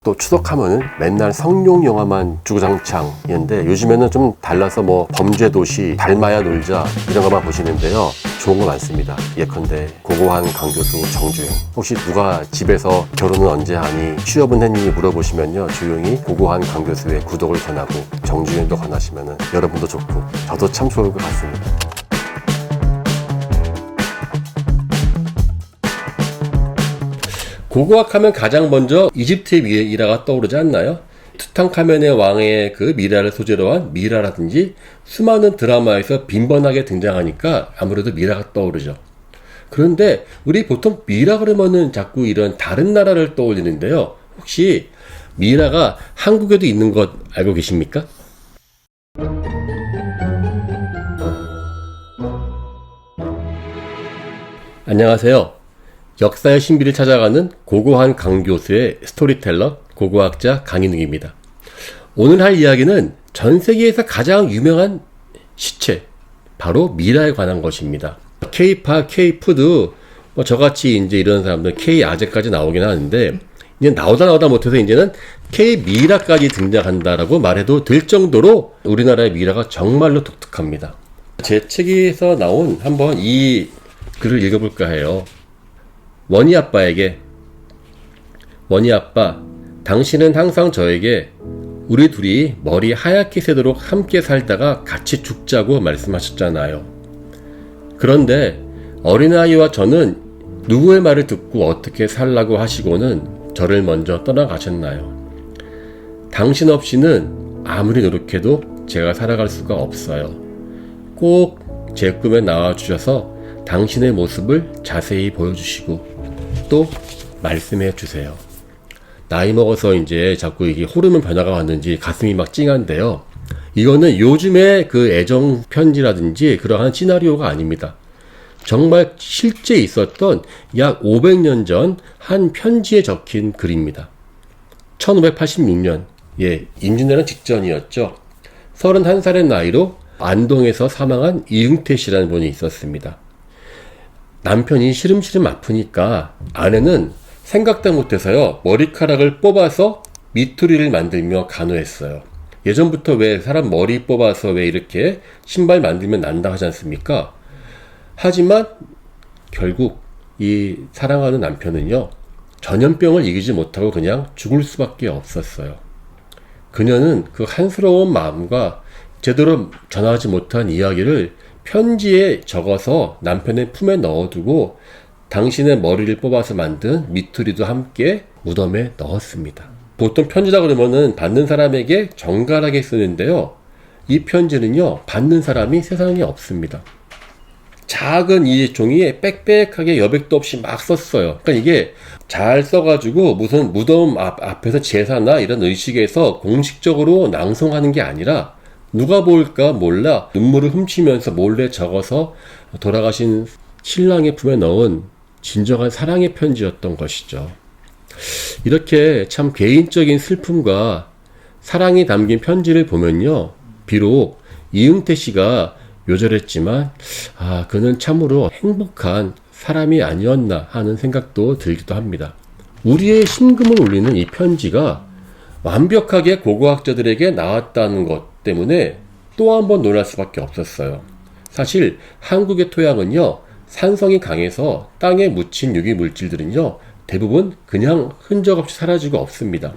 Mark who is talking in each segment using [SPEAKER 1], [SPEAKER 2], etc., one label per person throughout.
[SPEAKER 1] 또 추석하면은 맨날 성룡 영화만 주구장창이었는데 요즘에는 좀 달라서 뭐 범죄도시, 닮아야 놀자 이런 것만 보시는데요. 좋은 거 많습니다. 예컨대 고고한 강교수 정주행. 혹시 누가 집에서 결혼은 언제 하니 취업은 했니 물어보시면요. 조용히 고고한 강교수의 구독을 권하고 정주행도 권하시면은 여러분도 좋고 저도 참 좋을 것 같습니다. 고고학하면 가장 먼저 이집트의 미라가 떠오르지 않나요? 투탕카멘의 왕의 그 미라를 소재로 한 미라라든지 수많은 드라마에서 빈번하게 등장하니까 아무래도 미라가 떠오르죠. 그런데 우리 보통 미라 그러면은 자꾸 이런 다른 나라를 떠올리는데요. 혹시 미라가 한국에도 있는 것 알고 계십니까? 안녕하세요. 역사의 신비를 찾아가는 고고한 강교수의 스토리텔러, 고고학자 강인욱입니다. 오늘 할 이야기는 전 세계에서 가장 유명한 시체, 바로 미라에 관한 것입니다. K-팝, K-푸드, 저같이 이제 이런 사람들 K-아재까지 나오긴 하는데, 이제 나오다 못해서 이제는 K-미라까지 등장한다라고 말해도 될 정도로 우리나라의 미라가 정말로 독특합니다. 제 책에서 나온 한번 이 글을 읽어볼까 해요. 원희 아빠에게, 원희 아빠, 당신은 항상 저에게 우리 둘이 머리 하얗게 새도록 함께 살다가 같이 죽자고 말씀하셨잖아요. 그런데 어린아이와 저는 누구의 말을 듣고 어떻게 살라고 하시고는 저를 먼저 떠나가셨나요? 당신 없이는 아무리 노력해도 제가 살아갈 수가 없어요. 꼭 제 꿈에 나와주셔서 당신의 모습을 자세히 보여주시고 또 말씀해 주세요. 나이 먹어서 이제 자꾸 이게 호르몬 변화가 왔는지 가슴이 막 찡한데요. 이거는 요즘의 그 애정 편지라든지 그러한 시나리오가 아닙니다. 정말 실제 있었던 약 500년 전 한 편지에 적힌 글입니다. 1586년, 임진왜란 직전이었죠. 31살의 나이로 안동에서 사망한 이응태 씨라는 분이 있었습니다. 남편이 시름시름 아프니까 아내는 생각도 못해서요, 머리카락을 뽑아서 미투리를 만들며 간호했어요. 예전부터 왜 사람 머리 뽑아서 왜 이렇게 신발 만들면 난다 하지 않습니까? 하지만 결국 이 사랑하는 남편은요, 전염병을 이기지 못하고 그냥 죽을 수밖에 없었어요. 그녀는 그 한스러운 마음과 제대로 전하지 못한 이야기를 편지에 적어서 남편의 품에 넣어두고 당신의 머리를 뽑아서 만든 미투리도 함께 무덤에 넣었습니다. 보통 편지다 그러면은 받는 사람에게 정갈하게 쓰는데요. 이 편지는요, 받는 사람이 세상에 없습니다. 작은 이 종이에 빽빽하게 여백도 없이 막 썼어요. 그러니까 이게 잘 써가지고 무슨 무덤 앞에서 제사나 이런 의식에서 공식적으로 낭송하는 게 아니라 누가 볼까 몰라 눈물을 훔치면서 몰래 적어서 돌아가신 신랑의 품에 넣은 진정한 사랑의 편지였던 것이죠. 이렇게 참 개인적인 슬픔과 사랑이 담긴 편지를 보면요, 비록 이응태 씨가 요절했지만 그는 참으로 행복한 사람이 아니었나 하는 생각도 들기도 합니다. 우리의 심금을 울리는 이 편지가 완벽하게 고고학자들에게 나왔다는 것 때문에 또 한 번 놀랄 수밖에 없었어요. 사실 한국의 토양은요, 산성이 강해서 땅에 묻힌 유기 물질들은요, 대부분 그냥 흔적 없이 사라지고 없습니다.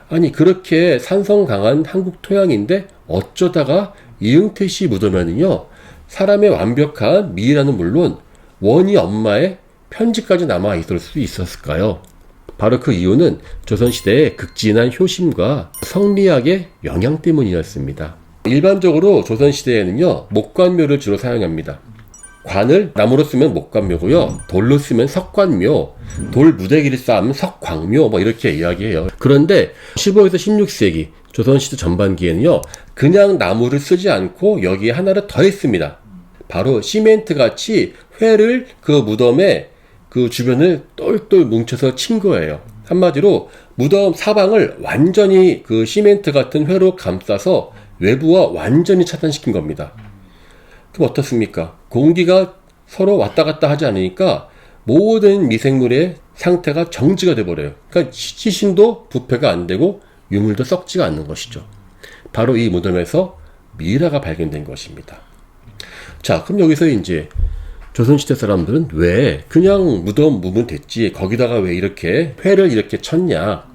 [SPEAKER 1] 아니, 그렇게 산성 강한 한국 토양인데 어쩌다가 이응태 씨 무덤에는요, 사람의 완벽한 미라는 물론 원희 엄마의 편지까지 남아 있을 수 있었을까요? 바로 그 이유는 조선시대의 극진한 효심과 성리학의 영향 때문이었습니다. 일반적으로 조선시대에는요, 목관묘를 주로 사용합니다. 관을 나무로 쓰면 목관묘고요, 돌로 쓰면 석관묘, 돌 무대기를 쌓으면 석광묘, 이렇게 이야기해요. 그런데 15에서 16세기 조선시대 전반기에는요, 그냥 나무를 쓰지 않고 여기에 하나를 더했습니다. 바로 시멘트 같이 회를 그 무덤에 그 주변을 똘똘 뭉쳐서 친 거예요. 한마디로 무덤 사방을 완전히 그 시멘트 같은 회로 감싸서 외부와 완전히 차단시킨 겁니다. 그럼 어떻습니까? 공기가 서로 왔다 갔다 하지 않으니까 모든 미생물의 상태가 정지가 돼버려요. 그러니까 시신도 부패가 안 되고 유물도 썩지가 않는 것이죠. 바로 이 무덤에서 미이라가 발견된 것입니다. 자, 그럼 여기서 이제 조선시대 사람들은 왜 그냥 무덤 묻으면 됐지 거기다가 왜 이렇게 회를 이렇게 쳤냐.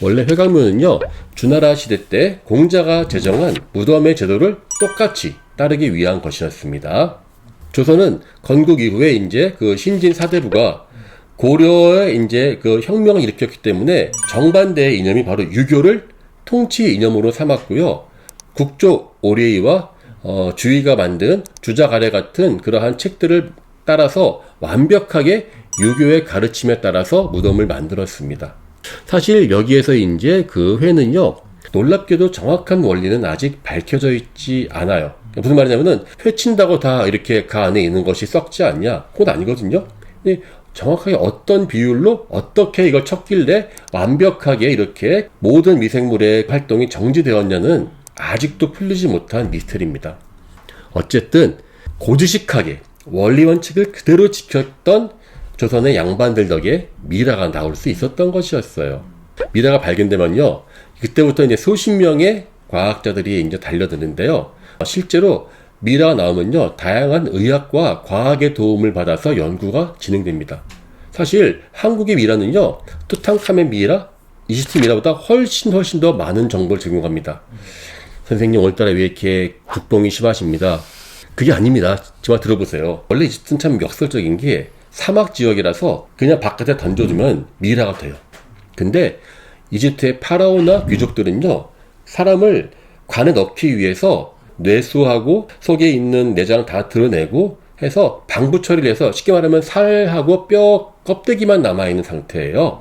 [SPEAKER 1] 원래 회강묘는요, 주나라 시대 때 공자가 제정한 무덤의 제도를 똑같이 따르기 위한 것이었습니다. 조선은 건국 이후에 이제 그 신진 사대부가 고려에 이제 그 혁명을 일으켰기 때문에 정반대의 이념이 바로 유교를 통치 이념으로 삼았고요. 국조 오레이와 주의가 만든 주자가래 같은 그러한 책들을 따라서 완벽하게 유교의 가르침에 따라서 무덤을 만들었습니다. 사실 여기에서 이제 그 회는요, 놀랍게도 정확한 원리는 아직 밝혀져 있지 않아요. 무슨 말이냐면은 회친다고 다 이렇게 그 안에 있는 것이 썩지 않냐? 그건 아니거든요. 정확하게 어떤 비율로 어떻게 이걸 쳤길래 완벽하게 이렇게 모든 미생물의 활동이 정지되었냐는 아직도 풀리지 못한 미스터리입니다. 어쨌든 고지식하게 원리 원칙을 그대로 지켰던 조선의 양반들 덕에 미라가 나올 수 있었던 것이었어요. 미라가 발견되면요, 그때부터 이제 수십 명의 과학자들이 이제 달려드는데요. 실제로 미라가 나오면요, 다양한 의학과 과학의 도움을 받아서 연구가 진행됩니다. 사실 한국의 미라는요, 투탕카멘 미라, 이집트 미라보다 훨씬 더 많은 정보를 제공합니다. 선생님, 오늘따라 왜 이렇게 국뽕이 심하십니다? 그게 아닙니다. 정말 들어보세요. 원래 이집트는 참 역설적인 게 사막 지역이라서 그냥 바깥에 던져주면 미라가 돼요. 근데 이집트의 파라오나 귀족들은요, 사람을 관에 넣기 위해서 뇌수하고 속에 있는 내장 다 드러내고 해서 방부 처리를 해서 쉽게 말하면 살하고 뼈 껍데기만 남아있는 상태예요.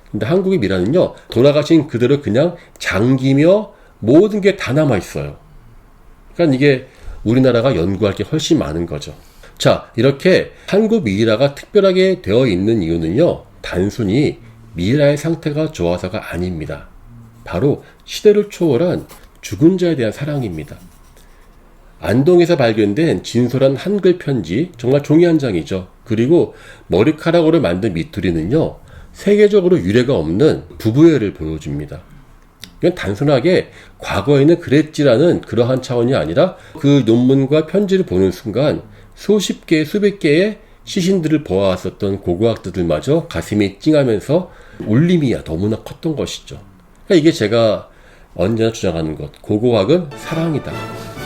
[SPEAKER 1] 근데 한국의 미라는요, 돌아가신 그대로 그냥 장기며 모든 게 다 남아있어요. 그러니까 이게 우리나라가 연구할 게 훨씬 많은 거죠. 자, 이렇게 한국 미이라가 특별하게 되어 있는 이유는요, 단순히 미이라의 상태가 좋아서가 아닙니다. 바로 시대를 초월한 죽은 자에 대한 사랑입니다. 안동에서 발견된 진솔한 한글 편지, 정말 종이 한 장이죠. 그리고 머리카락으로 만든 미투리는요, 세계적으로 유례가 없는 부부애를 보여줍니다. 이건 단순하게 과거에는 그랬지라는 그러한 차원이 아니라 그 논문과 편지를 보는 순간 수십 개, 수백 개의 시신들을 보아왔었던 고고학자들마저 가슴이 찡하면서 울림이 너무나 컸던 것이죠. 그러니까 이게 제가 언제나 주장하는 것, 고고학은 사랑이다.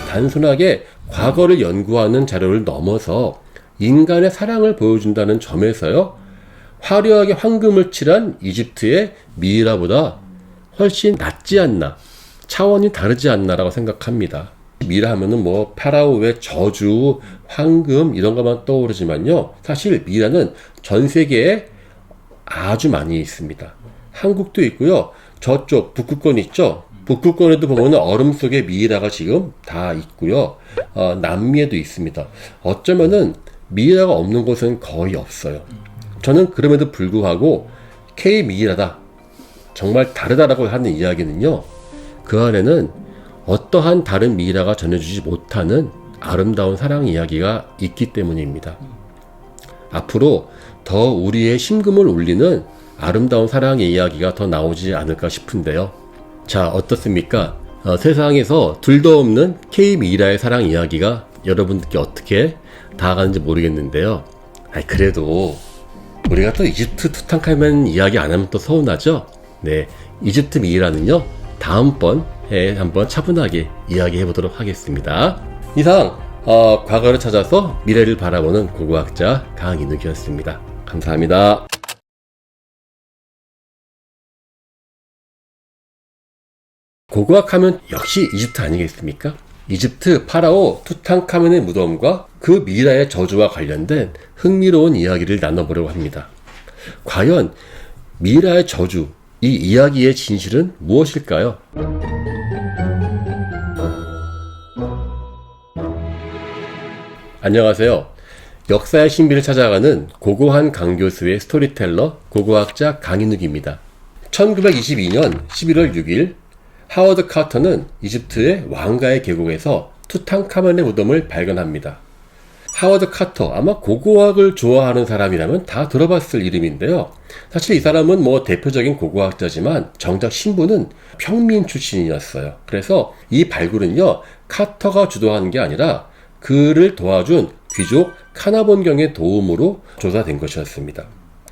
[SPEAKER 1] 단순하게 과거를 연구하는 자료를 넘어서 인간의 사랑을 보여준다는 점에서요, 화려하게 황금을 칠한 이집트의 미이라보다 훨씬 낫지 않나, 차원이 다르지 않나라고 생각합니다. 미이라 하면은 뭐 파라오의 저주, 황금 이런 것만 떠오르지만요, 사실 미이라는 전 세계에 아주 많이 있습니다. 한국도 있고요, 저쪽 북극권 있죠? 북극권에도 보면 얼음 속에 미이라가 지금 다 있고요, 남미에도 있습니다. 어쩌면은 미이라가 없는 곳은 거의 없어요. 저는 그럼에도 불구하고 K 미이라다, 정말 다르다라고 하는 이야기는요, 그 안에는 어떠한 다른 미이라가 전해주지 못하는 아름다운 사랑 이야기가 있기 때문입니다. 앞으로 더 우리의 심금을 울리는 아름다운 사랑의 이야기가 더 나오지 않을까 싶은데요. 자, 어떻습니까? 세상에서 둘도 없는 K 미이라의 사랑 이야기가 여러분들께 어떻게 다가가는지 모르겠는데요. 그래도 우리가 또 이집트 투탕카멘 이야기 안 하면 또 서운하죠? 네, 이집트 미이라는요, 다음번에 한번 차분하게 이야기해 보도록 하겠습니다. 이상 과거를 찾아서 미래를 바라보는 고고학자 강인욱이었습니다. 감사합니다. 고고학하면 역시 이집트 아니겠습니까? 이집트 파라오 투탕카멘의 무덤과 그 미이라의 저주와 관련된 흥미로운 이야기를 나눠보려고 합니다. 과연 미이라의 저주, 이 이야기의 진실은 무엇일까요? 안녕하세요. 역사의 신비를 찾아가는 고고한 강교수의 스토리텔러, 고고학자 강인욱입니다. 1922년 11월 6일 하워드 카터는 이집트의 왕가의 계곡에서 투탕카멘의 무덤을 발견합니다. 하워드 카터, 아마 고고학을 좋아하는 사람이라면 다 들어봤을 이름인데요. 사실 이 사람은 뭐 대표적인 고고학자지만 정작 신분은 평민 출신이었어요. 그래서 이 발굴은요, 카터가 주도한 게 아니라 그를 도와준 귀족 카나본경의 도움으로 조사된 것이었습니다.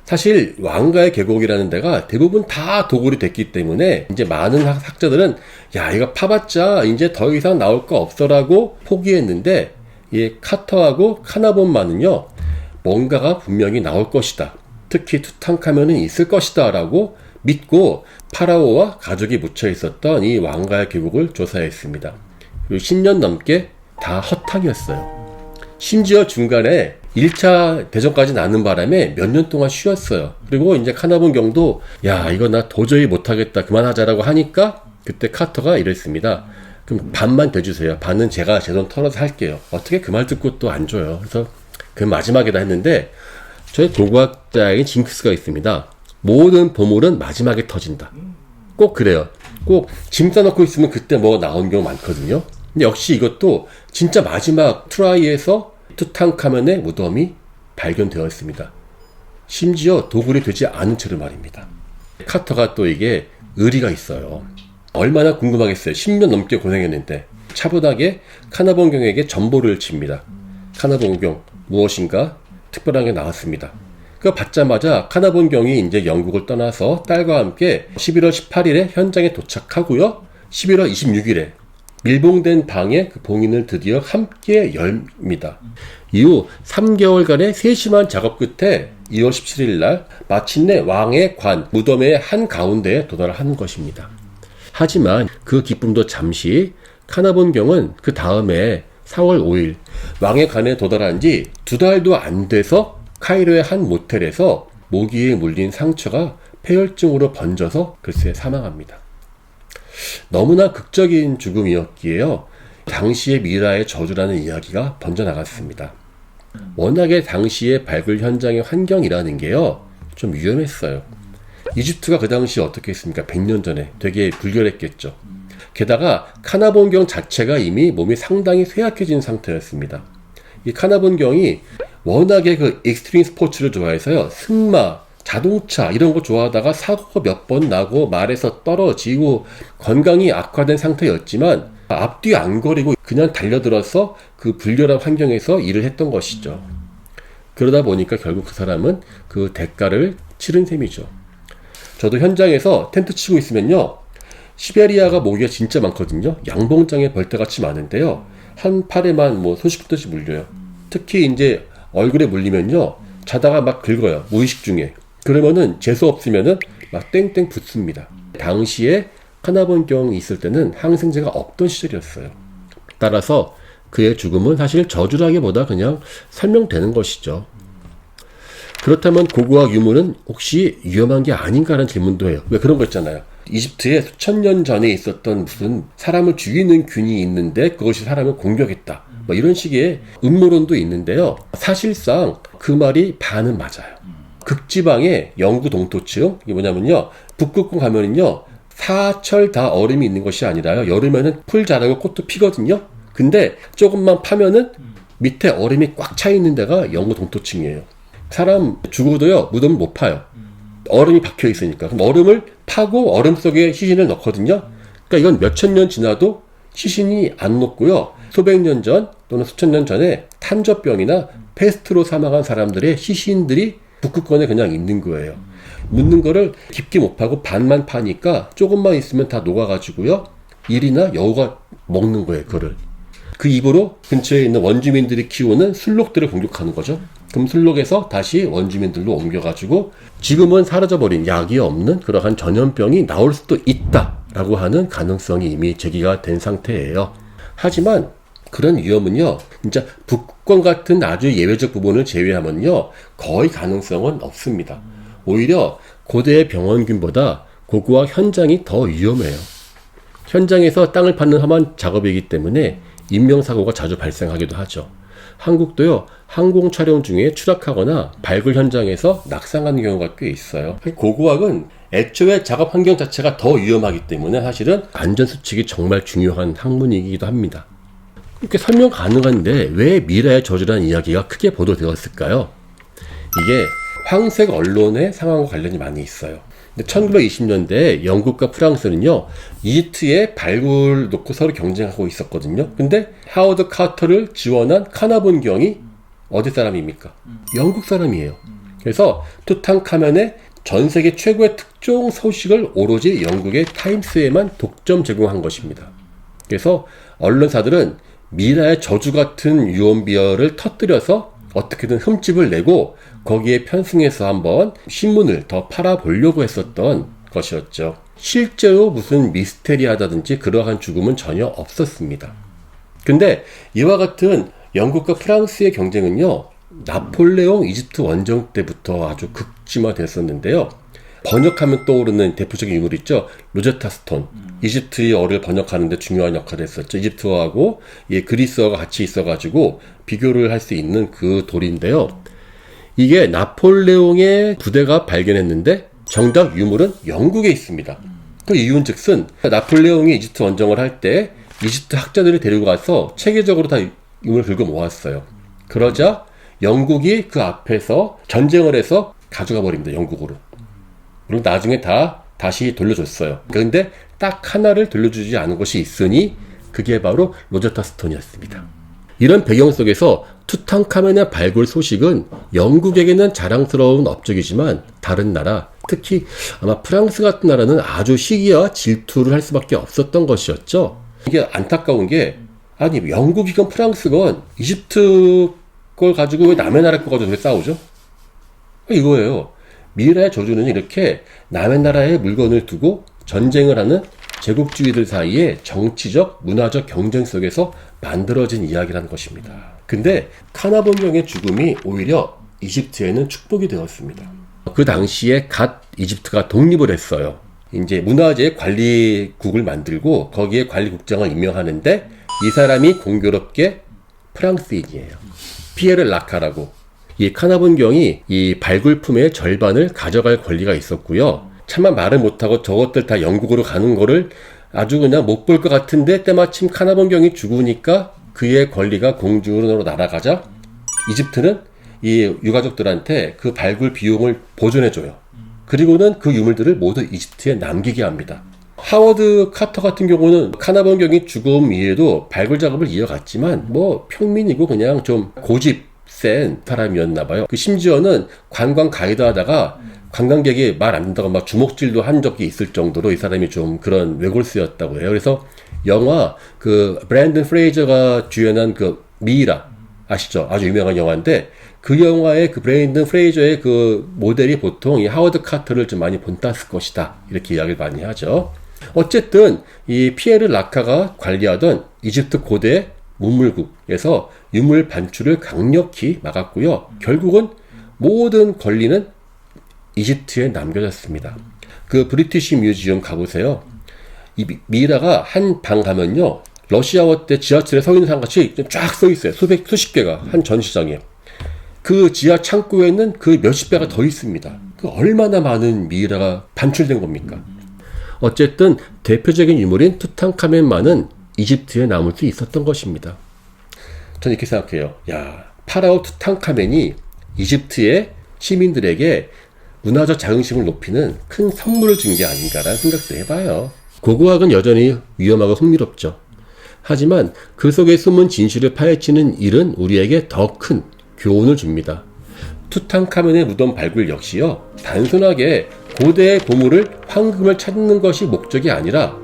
[SPEAKER 1] 사실 왕가의 계곡이라는 데가 대부분 다 도굴이 됐기 때문에 이제 많은 학자들은 야, 이거 파봤자 이제 더 이상 나올 거 없어라고 포기했는데, 이 카터하고 카나본만은요, 뭔가가 분명히 나올 것이다, 특히 투탕카멘은 있을 것이다 라고 믿고 파라오와 가족이 묻혀 있었던 이 왕가의 계곡을 조사했습니다. 그리고 10년 넘게 다 허탕이었어요. 심지어 중간에 1차 대전까지 나는 바람에 몇 년 동안 쉬었어요. 그리고 이제 카나본경도 야, 이거 나 도저히 못하겠다, 그만하자라고 하니까 그때 카터가 이랬습니다. 그럼 반만 대주세요. 반은 제가 제 돈 털어서 할게요. 어떻게 그 말 듣고 또 안 줘요. 그래서 그 마지막에다 했는데, 저희 고고학자에게 징크스가 있습니다. 모든 보물은 마지막에 터진다. 꼭 그래요. 꼭 짐 싸놓고 있으면 그때 뭐 나온 경우 많거든요. 근데 역시 이것도 진짜 마지막 트라이에서 투탕카멘의 무덤이 발견되었습니다. 심지어 도굴이 되지 않은 채로 말입니다. 카터가 또 이게 의리가 있어요. 얼마나 궁금하겠어요. 10년 넘게 고생했는데 차분하게 카나본경에게 전보를 칩니다. 카나본경 무엇인가 특별한 게 나왔습니다. 그거 받자마자 카나본경이 이제 영국을 떠나서 딸과 함께 11월 18일에 현장에 도착하고요. 11월 26일에 밀봉된 방에 그 봉인을 드디어 함께 열입니다. 이후 3개월간의 세심한 작업 끝에 2월 17일 날 마침내 왕의 관 무덤의 한가운데에 도달하는 것입니다. 하지만 그 기쁨도 잠시, 카나본경은 그 다음에 4월 5일 왕의 관에 도달한 지 2달도 안 돼서 카이로의 한 모텔에서 모기에 물린 상처가 폐혈증으로 번져서 글쎄 사망합니다. 너무나 극적인 죽음이었기에요, 당시의 미라의 저주라는 이야기가 번져나갔습니다. 워낙에 당시의 발굴 현장의 환경이라는 게요, 좀 위험했어요. 이집트가 그 당시 어떻게 했습니까? 100년 전에 되게 불결했겠죠. 게다가 카나본경 자체가 이미 몸이 상당히 쇠약해진 상태였습니다. 이 카나본경이 워낙에 그 익스트림 스포츠를 좋아해서요, 승마, 자동차 이런 거 좋아하다가 사고가 몇 번 나고 말에서 떨어지고 건강이 악화된 상태였지만 앞뒤 안 거리고 그냥 달려들어서 그 불결한 환경에서 일을 했던 것이죠. 그러다 보니까 결국 그 사람은 그 대가를 치른 셈이죠. 저도 현장에서 텐트 치고 있으면요, 시베리아가 모기가 진짜 많거든요. 양봉장에 벌떼같이 많은데요, 한 팔에만 뭐 수십 듯이 물려요. 특히 이제 얼굴에 물리면요, 자다가 막 긁어요, 무의식 중에. 그러면은 재수 없으면은 막 땡땡 붙습니다. 당시에 카나본경이 있을 때는 항생제가 없던 시절이었어요. 따라서 그의 죽음은 사실 저주라기보다 그냥 설명되는 것이죠. 그렇다면 고고학 유물은 혹시 위험한 게 아닌가라는 질문도 해요. 왜 그런 거 있잖아요. 이집트에 수천 년 전에 있었던 무슨 사람을 죽이는 균이 있는데 그것이 사람을 공격했다, 뭐 이런 식의 음모론도 있는데요. 사실상 그 말이 반은 맞아요. 극지방의 영구 동토층, 이게 뭐냐면요, 북극권 가면은요, 사철 다 얼음이 있는 것이 아니라요, 여름에는 풀 자라고 꽃도 피거든요. 근데 조금만 파면은 밑에 얼음이 꽉 차 있는 데가 영구 동토층이에요. 사람 죽어도요, 무덤을 못 파요. 얼음이 박혀 있으니까. 그럼 얼음을 파고 얼음 속에 시신을 넣거든요. 그러니까 이건 몇천 년 지나도 시신이 안 녹고요, 수백 년 전 또는 수천 년 전에 탄저병이나 페스트로 사망한 사람들의 시신들이 북극권에 그냥 있는 거예요. 묻는 거를 깊게 못 파고 반만 파니까 조금만 있으면 다 녹아가지고요, 일이나 여우가 먹는 거예요, 그거를. 그 입으로 근처에 있는 원주민들이 키우는 술록들을 공격하는 거죠. 그럼 술록에서 다시 원주민들로 옮겨가지고 지금은 사라져버린, 약이 없는 그러한 전염병이 나올 수도 있다라고 하는 가능성이 이미 제기가 된 상태예요. 하지만 그런 위험은요, 진짜 북극권 같은 아주 예외적 부분을 제외하면요, 거의 가능성은 없습니다. 오히려 고대의 병원균보다 고고학 현장이 더 위험해요. 현장에서 땅을 파는 험한 작업이기 때문에 인명사고가 자주 발생하기도 하죠. 한국도요, 항공 촬영 중에 추락하거나 발굴 현장에서 낙상하는 경우가 꽤 있어요. 고고학은 애초에 작업 환경 자체가 더 위험하기 때문에 사실은 안전수칙이 정말 중요한 학문이기도 합니다. 이렇게 설명 가능한데 왜 미라의 저주라는 이야기가 크게 보도되었을까요? 이게 황색 언론의 상황과 관련이 많이 있어요. 1920년대에 영국과 프랑스는요, 이집트에 발굴 놓고 서로 경쟁하고 있었거든요. 근데 하워드 카터를 지원한 카나본경이 어디 사람입니까? 영국 사람이에요. 그래서 투탕카멘의 전 세계 최고의 특종 소식을 오로지 영국의 타임스에만 독점 제공한 것입니다. 그래서 언론사들은 미라의 저주 같은 유언비어를 터뜨려서 어떻게든 흠집을 내고 거기에 편승해서 한번 신문을 더 팔아보려고 했었던 것이었죠. 실제로 무슨 미스테리하다든지 그러한 죽음은 전혀 없었습니다. 근데 이와 같은 영국과 프랑스의 경쟁은요, 나폴레옹 이집트 원정 때부터 아주 극심화됐었는데요. 번역하면 떠오르는 대표적인 인물 있죠. 로제타 스톤. 이집트어를 번역하는데 중요한 역할을 했었죠. 이집트어하고 그리스어가 같이 있어가지고 비교를 할 수 있는 그 돌인데요. 이게 나폴레옹의 부대가 발견했는데 정작 유물은 영국에 있습니다. 그 이유는 즉슨 나폴레옹이 이집트 원정을 할 때 이집트 학자들을 데리고 가서 체계적으로 다 유물을 긁어 모았어요. 그러자 영국이 그 앞에서 전쟁을 해서 가져가 버립니다. 영국으로. 그리고 나중에 다시 돌려줬어요. 그런데 딱 하나를 돌려주지 않은 것이 있으니 그게 바로 로제타 스톤이었습니다. 이런 배경 속에서 투탕카멘의 발굴 소식은 영국에게는 자랑스러운 업적이지만 다른 나라, 특히 아마 프랑스 같은 나라는 아주 시기와 질투를 할 수밖에 없었던 것이었죠. 이게 안타까운 게, 아니 영국이건 프랑스건 이집트 걸 가지고 왜 남의 나라 거 가지고 왜 싸우죠? 이거예요. 미라의 저주는 이렇게 남의 나라의 물건을 두고 전쟁을 하는 제국주의들 사이에 정치적, 문화적 경쟁 속에서 만들어진 이야기라는 것입니다. 근데 카나본경의 죽음이 오히려 이집트에는 축복이 되었습니다. 그 당시에 갓 이집트가 독립을 했어요. 이제 문화재 관리국을 만들고 거기에 관리국장을 임명하는데 이 사람이 공교롭게 프랑스인이에요. 피에르 라카라고. 이 카나본경이 이 발굴품의 절반을 가져갈 권리가 있었고요. 차마 말을 못하고 저것들 다 영국으로 가는 거를 아주 그냥 못 볼 것 같은데 때마침 카나본경이 죽으니까 그의 권리가 공주로 날아가자 이집트는 이 유가족들한테 그 발굴 비용을 보존해줘요. 그리고는 그 유물들을 모두 이집트에 남기게 합니다. 하워드 카터 같은 경우는 카나본경이 죽음 이후에도 발굴 작업을 이어갔지만 뭐 평민이고 그냥 좀 고집 센 사람이었나 봐요. 그 심지어는 관광 가이드 하다가 관광객이 말 안 듣다가 막 주먹질도 한 적이 있을 정도로 이 사람이 좀 그런 외골수였다고 해요. 그래서 영화 그 브랜든 프레이저가 주연한 그 미이라 아시죠? 아주 유명한 영화인데 그 영화의 그 브랜든 프레이저의 그 모델이 보통 이 하워드 카터를 좀 많이 본땄을 것이다. 이렇게 이야기를 많이 하죠. 어쨌든 이 피에르 라카가 관리하던 이집트 고대 문물국에서 유물 반출을 강력히 막았고요. 결국은 모든 권리는 이집트에 남겨졌습니다. 그 브리티시 뮤지엄 가보세요. 이 미라가 한 방 가면요, 러시아워 때 지하철에 서 있는 사람같이 쫙 서 있어요. 수십 개가 한 전시장에. 그 지하 창고에는 그 몇십 배가 더 있습니다. 그 얼마나 많은 미라가 반출된 겁니까? 어쨌든 대표적인 유물인 투탕카멘만은 이집트에 남을 수 있었던 것입니다. 저는 이렇게 생각해요. 야, 파라오 투탕카멘이 이집트의 시민들에게 문화적 자긍심을 높이는 큰 선물을 준 게 아닌가라는 생각도 해봐요. 고고학은 여전히 위험하고 흥미롭죠. 하지만 그 속에 숨은 진실을 파헤치는 일은 우리에게 더 큰 교훈을 줍니다. 투탕카멘의 무덤 발굴 역시요, 단순하게 고대의 보물을 황금을 찾는 것이 목적이 아니라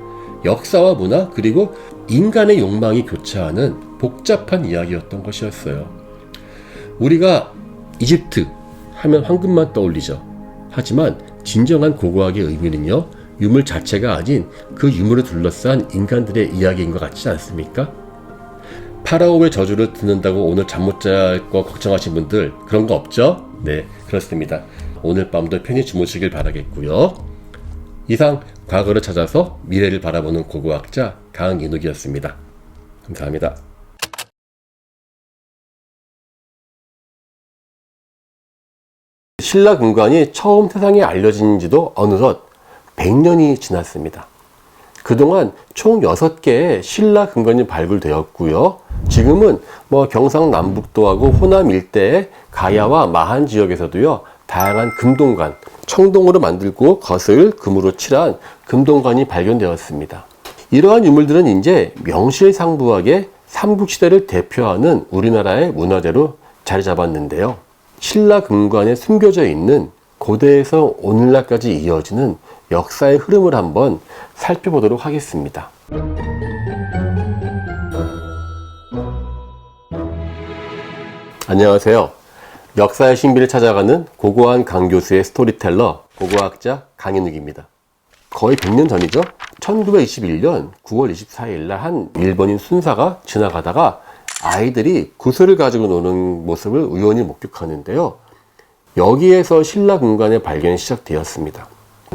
[SPEAKER 1] 역사와 문화 그리고 인간의 욕망이 교차하는 복잡한 이야기였던 것이었어요. 우리가 이집트 하면 황금만 떠올리죠. 하지만 진정한 고고학의 의미는요, 유물 자체가 아닌 그 유물을 둘러싼 인간들의 이야기인 것 같지 않습니까? 파라오의 저주를 듣는다고 오늘 잠 못 잘 거 걱정하신 분들 그런 거 없죠? 네, 그렇습니다. 오늘 밤도 편히 주무시길 바라겠고요. 이상 과거를 찾아서 미래를 바라보는 고고학자 강인욱이었습니다. 감사합니다. 신라 금관이 처음 세상에 알려진 지도 어느덧 100년이 지났습니다. 그동안 총 6개의 신라 금관이 발굴되었고요. 지금은 뭐 경상남북도하고 호남 일대의 가야와 마한 지역에서도요, 다양한 금동관, 청동으로 만들고 겉을 금으로 칠한 금동관이 발견되었습니다. 이러한 유물들은 이제 명실상부하게 삼국시대를 대표하는 우리나라의 문화재로 자리 잡았는데요. 신라금관에 숨겨져 있는 고대에서 오늘날까지 이어지는 역사의 흐름을 한번 살펴보도록 하겠습니다. 안녕하세요. 역사의 신비를 찾아가는 고고한 강교수의 스토리텔러, 고고학자 강인욱입니다. 거의 100년 전이죠. 1921년 9월 24일 날 한 일본인 순사가 지나가다가 아이들이 구슬을 가지고 노는 모습을 우연히 목격하는데요. 여기에서 신라금관의 발견이 시작되었습니다.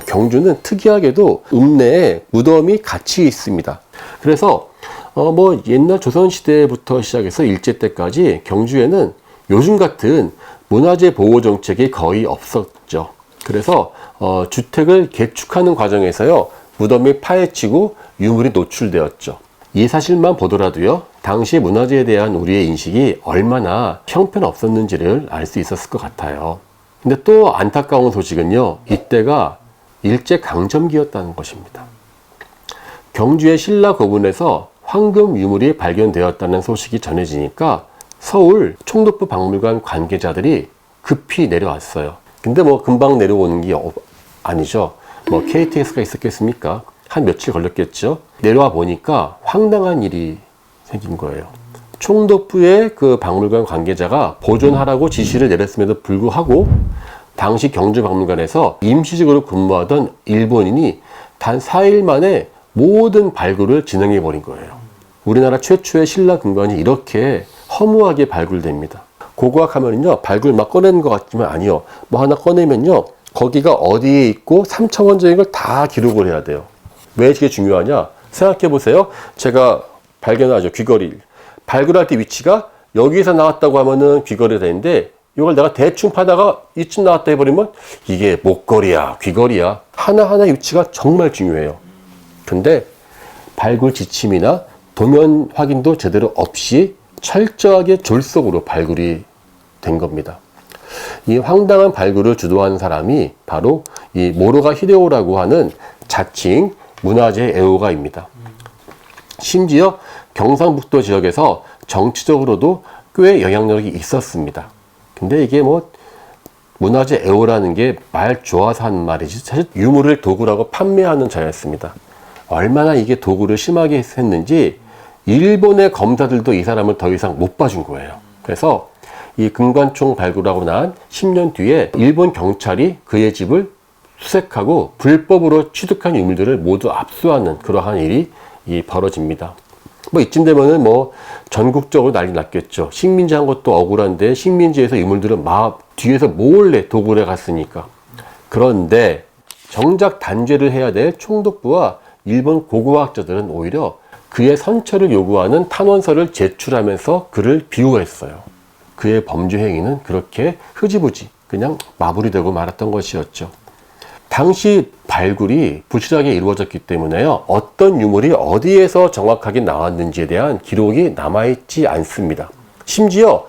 [SPEAKER 1] 경주는 특이하게도 읍내에 무덤이 같이 있습니다. 그래서 옛날 조선시대부터 시작해서 일제 때까지 경주에는 요즘 같은 문화재 보호 정책이 거의 없었죠. 그래서 주택을 개축하는 과정에서요, 무덤이 파헤치고 유물이 노출되었죠. 이 사실만 보더라도요, 당시 문화재에 대한 우리의 인식이 얼마나 형편없었는지를 알 수 있었을 것 같아요. 근데 또 안타까운 소식은요, 이때가 일제강점기였다는 것입니다. 경주의 신라고분에서 황금 유물이 발견되었다는 소식이 전해지니까 서울 총독부 박물관 관계자들이 급히 내려왔어요. 근데 금방 내려오는 게 아니죠. KTX가 있었겠습니까? 한 며칠 걸렸겠죠. 내려와 보니까 황당한 일이 생긴 거예요. 총독부의 그 박물관 관계자가 보존하라고 지시를 내렸음에도 불구하고 당시 경주박물관에서 임시직으로 근무하던 일본인이 단 4일 만에 모든 발굴을 진행해 버린 거예요. 우리나라 최초의 신라금관이 이렇게 허무하게 발굴됩니다. 고고학하면요, 발굴 막 꺼내는 것 같지만 아니요. 하나 꺼내면요, 거기가 어디에 있고 3차원적인 걸 다 기록을 해야 돼요. 왜 이게 중요하냐? 생각해 보세요. 제가 발견하죠. 귀걸이. 발굴할 때 위치가 여기에서 나왔다고 하면은 귀걸이 되는데, 이걸 내가 대충 파다가 이쯤 나왔다 해버리면 이게 목걸이야, 귀걸이야. 하나하나 위치가 정말 중요해요. 근데 발굴 지침이나 도면 확인도 제대로 없이 철저하게 졸속으로 발굴이 된 겁니다. 이 황당한 발굴을 주도한 사람이 바로 이 모로가 히데오라고 하는 자칭 문화재 애호가입니다. 심지어 경상북도 지역에서 정치적으로도 꽤 영향력이 있었습니다. 근데 이게 문화재 애호라는 게 말 좋아서 하는 말이지 사실 유물을 도구라고 판매하는 자였습니다. 얼마나 이게 도구를 심하게 했는지 일본의 검사들도 이 사람을 더 이상 못 봐준 거예요. 그래서 이 금관총 발굴하고 난 10년 뒤에 일본 경찰이 그의 집을 수색하고 불법으로 취득한 유물들을 모두 압수하는 그러한 일이 벌어집니다. 이쯤 되면은 전국적으로 난리 났겠죠. 식민지 한 것도 억울한데 식민지에서 유물들은 막 뒤에서 몰래 도굴해 갔으니까. 그런데 정작 단죄를 해야 될 총독부와 일본 고고학자들은 오히려 그의 선처를 요구하는 탄원서를 제출하면서 그를 비호했어요. 그의 범죄 행위는 그렇게 흐지부지 그냥 마무리되고 말았던 것이었죠. 당시 발굴이 부실하게 이루어졌기 때문에요, 어떤 유물이 어디에서 정확하게 나왔는지에 대한 기록이 남아있지 않습니다. 심지어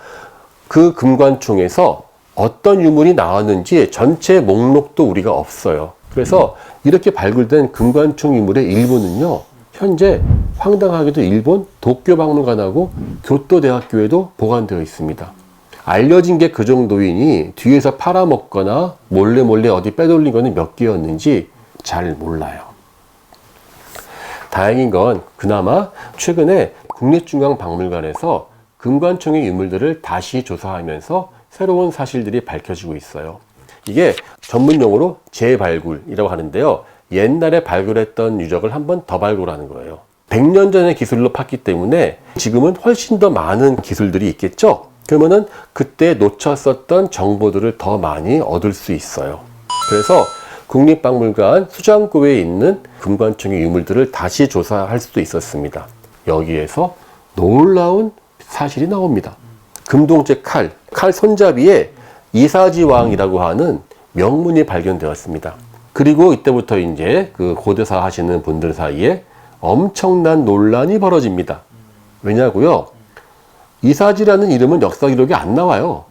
[SPEAKER 1] 그 금관총에서 어떤 유물이 나왔는지 전체 목록도 우리가 없어요. 그래서 이렇게 발굴된 금관총 유물의 일부는요, 현재 황당하게도 일본 도쿄박물관하고 교토대학교에도 보관되어 있습니다. 알려진 게 그 정도이니 뒤에서 팔아먹거나 몰래 어디 빼돌린 거는 몇 개였는지 잘 몰라요. 다행인 건 그나마 최근에 국립중앙박물관에서 금관총의 유물들을 다시 조사하면서 새로운 사실들이 밝혀지고 있어요. 이게 전문용어로 재발굴이라고 하는데요. 옛날에 발굴했던 유적을 한 번 더 발굴하는 거예요. 100년 전의 기술로 팠기 때문에 지금은 훨씬 더 많은 기술들이 있겠죠? 그러면은 그때 놓쳤었던 정보들을 더 많이 얻을 수 있어요. 그래서 국립박물관 수장고에 있는 금관총의 유물들을 다시 조사할 수도 있었습니다. 여기에서 놀라운 사실이 나옵니다. 금동제 칼 손잡이에 이사지왕이라고 하는 명문이 발견되었습니다. 그리고 이때부터 이제 그 고대사 하시는 분들 사이에 엄청난 논란이 벌어집니다. 왜냐고요? 이사지라는 이름은 역사 기록에 안 나와요.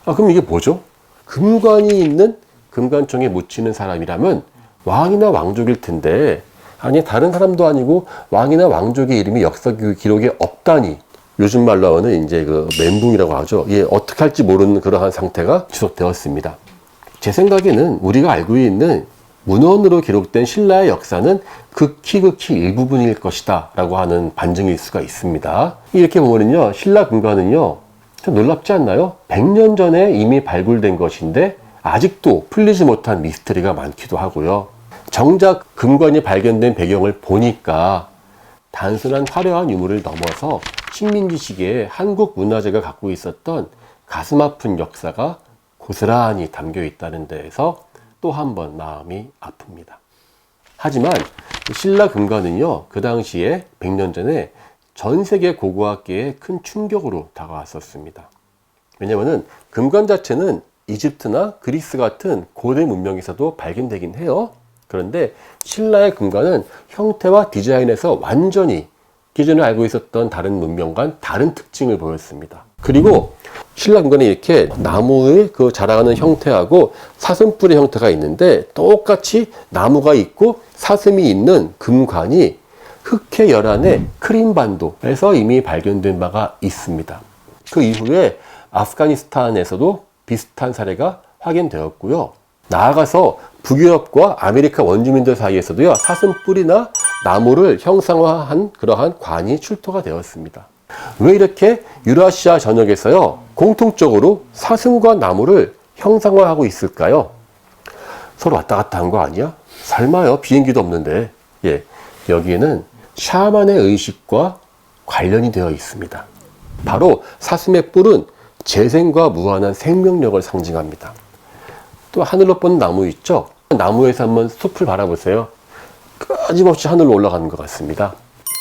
[SPEAKER 1] 그럼 이게 뭐죠? 금관이 있는 금관총에 묻히는 사람이라면 왕이나 왕족일 텐데, 아니 다른 사람도 아니고 왕이나 왕족의 이름이 역사 기록에 없다니, 요즘 말로 하는 이제 그 멘붕이라고 하죠. 예, 어떻게 할지 모르는 그러한 상태가 지속되었습니다. 제 생각에는 우리가 알고 있는 문헌으로 기록된 신라의 역사는 극히 일부분일 것이다 라고 하는 반증일 수가 있습니다. 이렇게 보면요, 신라 금관은요, 참 놀랍지 않나요? 100년 전에 이미 발굴된 것인데 아직도 풀리지 못한 미스터리가 많기도 하고요. 정작 금관이 발견된 배경을 보니까 단순한 화려한 유물을 넘어서 식민지시기에 한국 문화재가 갖고 있었던 가슴 아픈 역사가 고스란히 담겨 있다는 데에서 또 한 번 마음이 아픕니다. 하지만 신라 금관은요, 그 당시에 100년 전에 전 세계 고고학계에 큰 충격으로 다가왔었습니다. 왜냐하면 금관 자체는 이집트나 그리스 같은 고대 문명에서도 발견되긴 해요. 그런데 신라의 금관은 형태와 디자인에서 완전히 기존에 알고 있었던 다른 문명과는 다른 특징을 보였습니다. 그리고 신라 금관에 이렇게 나무의 그 자라가는 형태하고 사슴뿔의 형태가 있는데, 똑같이 나무가 있고 사슴이 있는 금관이 흑해 열안의 크림반도에서 이미 발견된 바가 있습니다. 그 이후에 아프가니스탄에서도 비슷한 사례가 확인되었고요. 나아가서 북유럽과 아메리카 원주민들 사이에서도요, 사슴뿔이나 나무를 형상화한 그러한 관이 출토가 되었습니다. 왜 이렇게 유라시아 전역에서요, 공통적으로 사슴과 나무를 형상화하고 있을까요? 서로 왔다 갔다 한 거 아니야? 설마요, 비행기도 없는데. 예, 여기에는 샤만의 의식과 관련이 되어 있습니다. 바로 사슴의 뿔은 재생과 무한한 생명력을 상징합니다. 또 하늘로 뻗는 나무 있죠? 나무에서 한번 숲을 바라보세요. 끊임없이 하늘로 올라가는 것 같습니다.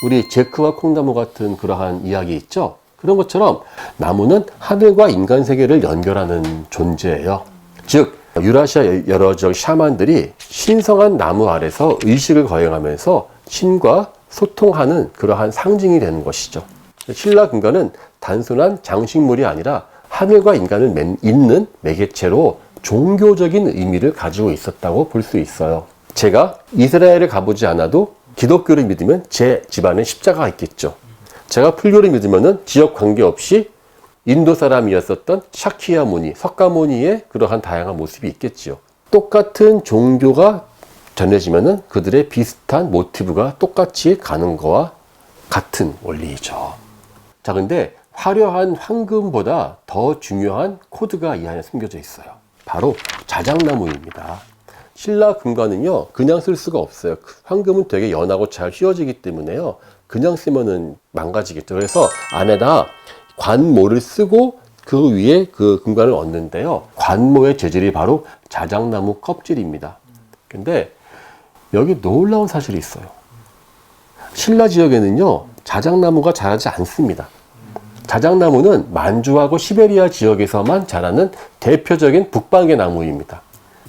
[SPEAKER 1] 우리 제크와 콩나무 같은 그러한 이야기 있죠? 그런 것처럼 나무는 하늘과 인간 세계를 연결하는 존재예요. 즉, 유라시아 여러 샤만들이 신성한 나무 아래서 의식을 거행하면서 신과 소통하는 그러한 상징이 되는 것이죠. 신라 금관은 단순한 장식물이 아니라 하늘과 인간을 잇는 매개체로 종교적인 의미를 가지고 있었다고 볼 수 있어요. 제가 이스라엘을 가보지 않아도 기독교를 믿으면 제 집안에 십자가가 있겠죠. 제가 불교를 믿으면 지역 관계없이 인도 사람이었었던 샤키야 무니, 석가모니의 그러한 다양한 모습이 있겠지요. 똑같은 종교가 전해지면 그들의 비슷한 모티브가 똑같이 가는 거와 같은 원리이죠. 자, 근데 화려한 황금보다 더 중요한 코드가 이 안에 숨겨져 있어요. 바로 자작나무입니다. 신라 금관은요, 그냥 쓸 수가 없어요. 황금은 되게 연하고 잘 휘어지기 때문에요, 그냥 쓰면은 망가지겠죠. 그래서 안에다 관모를 쓰고 그 위에 그 금관을 얹는데요, 관모의 재질이 바로 자작나무 껍질입니다. 근데 여기 놀라운 사실이 있어요. 신라 지역에는요, 자작나무가 자라지 않습니다. 자작나무는 만주하고 시베리아 지역에서만 자라는 대표적인 북방의 나무입니다.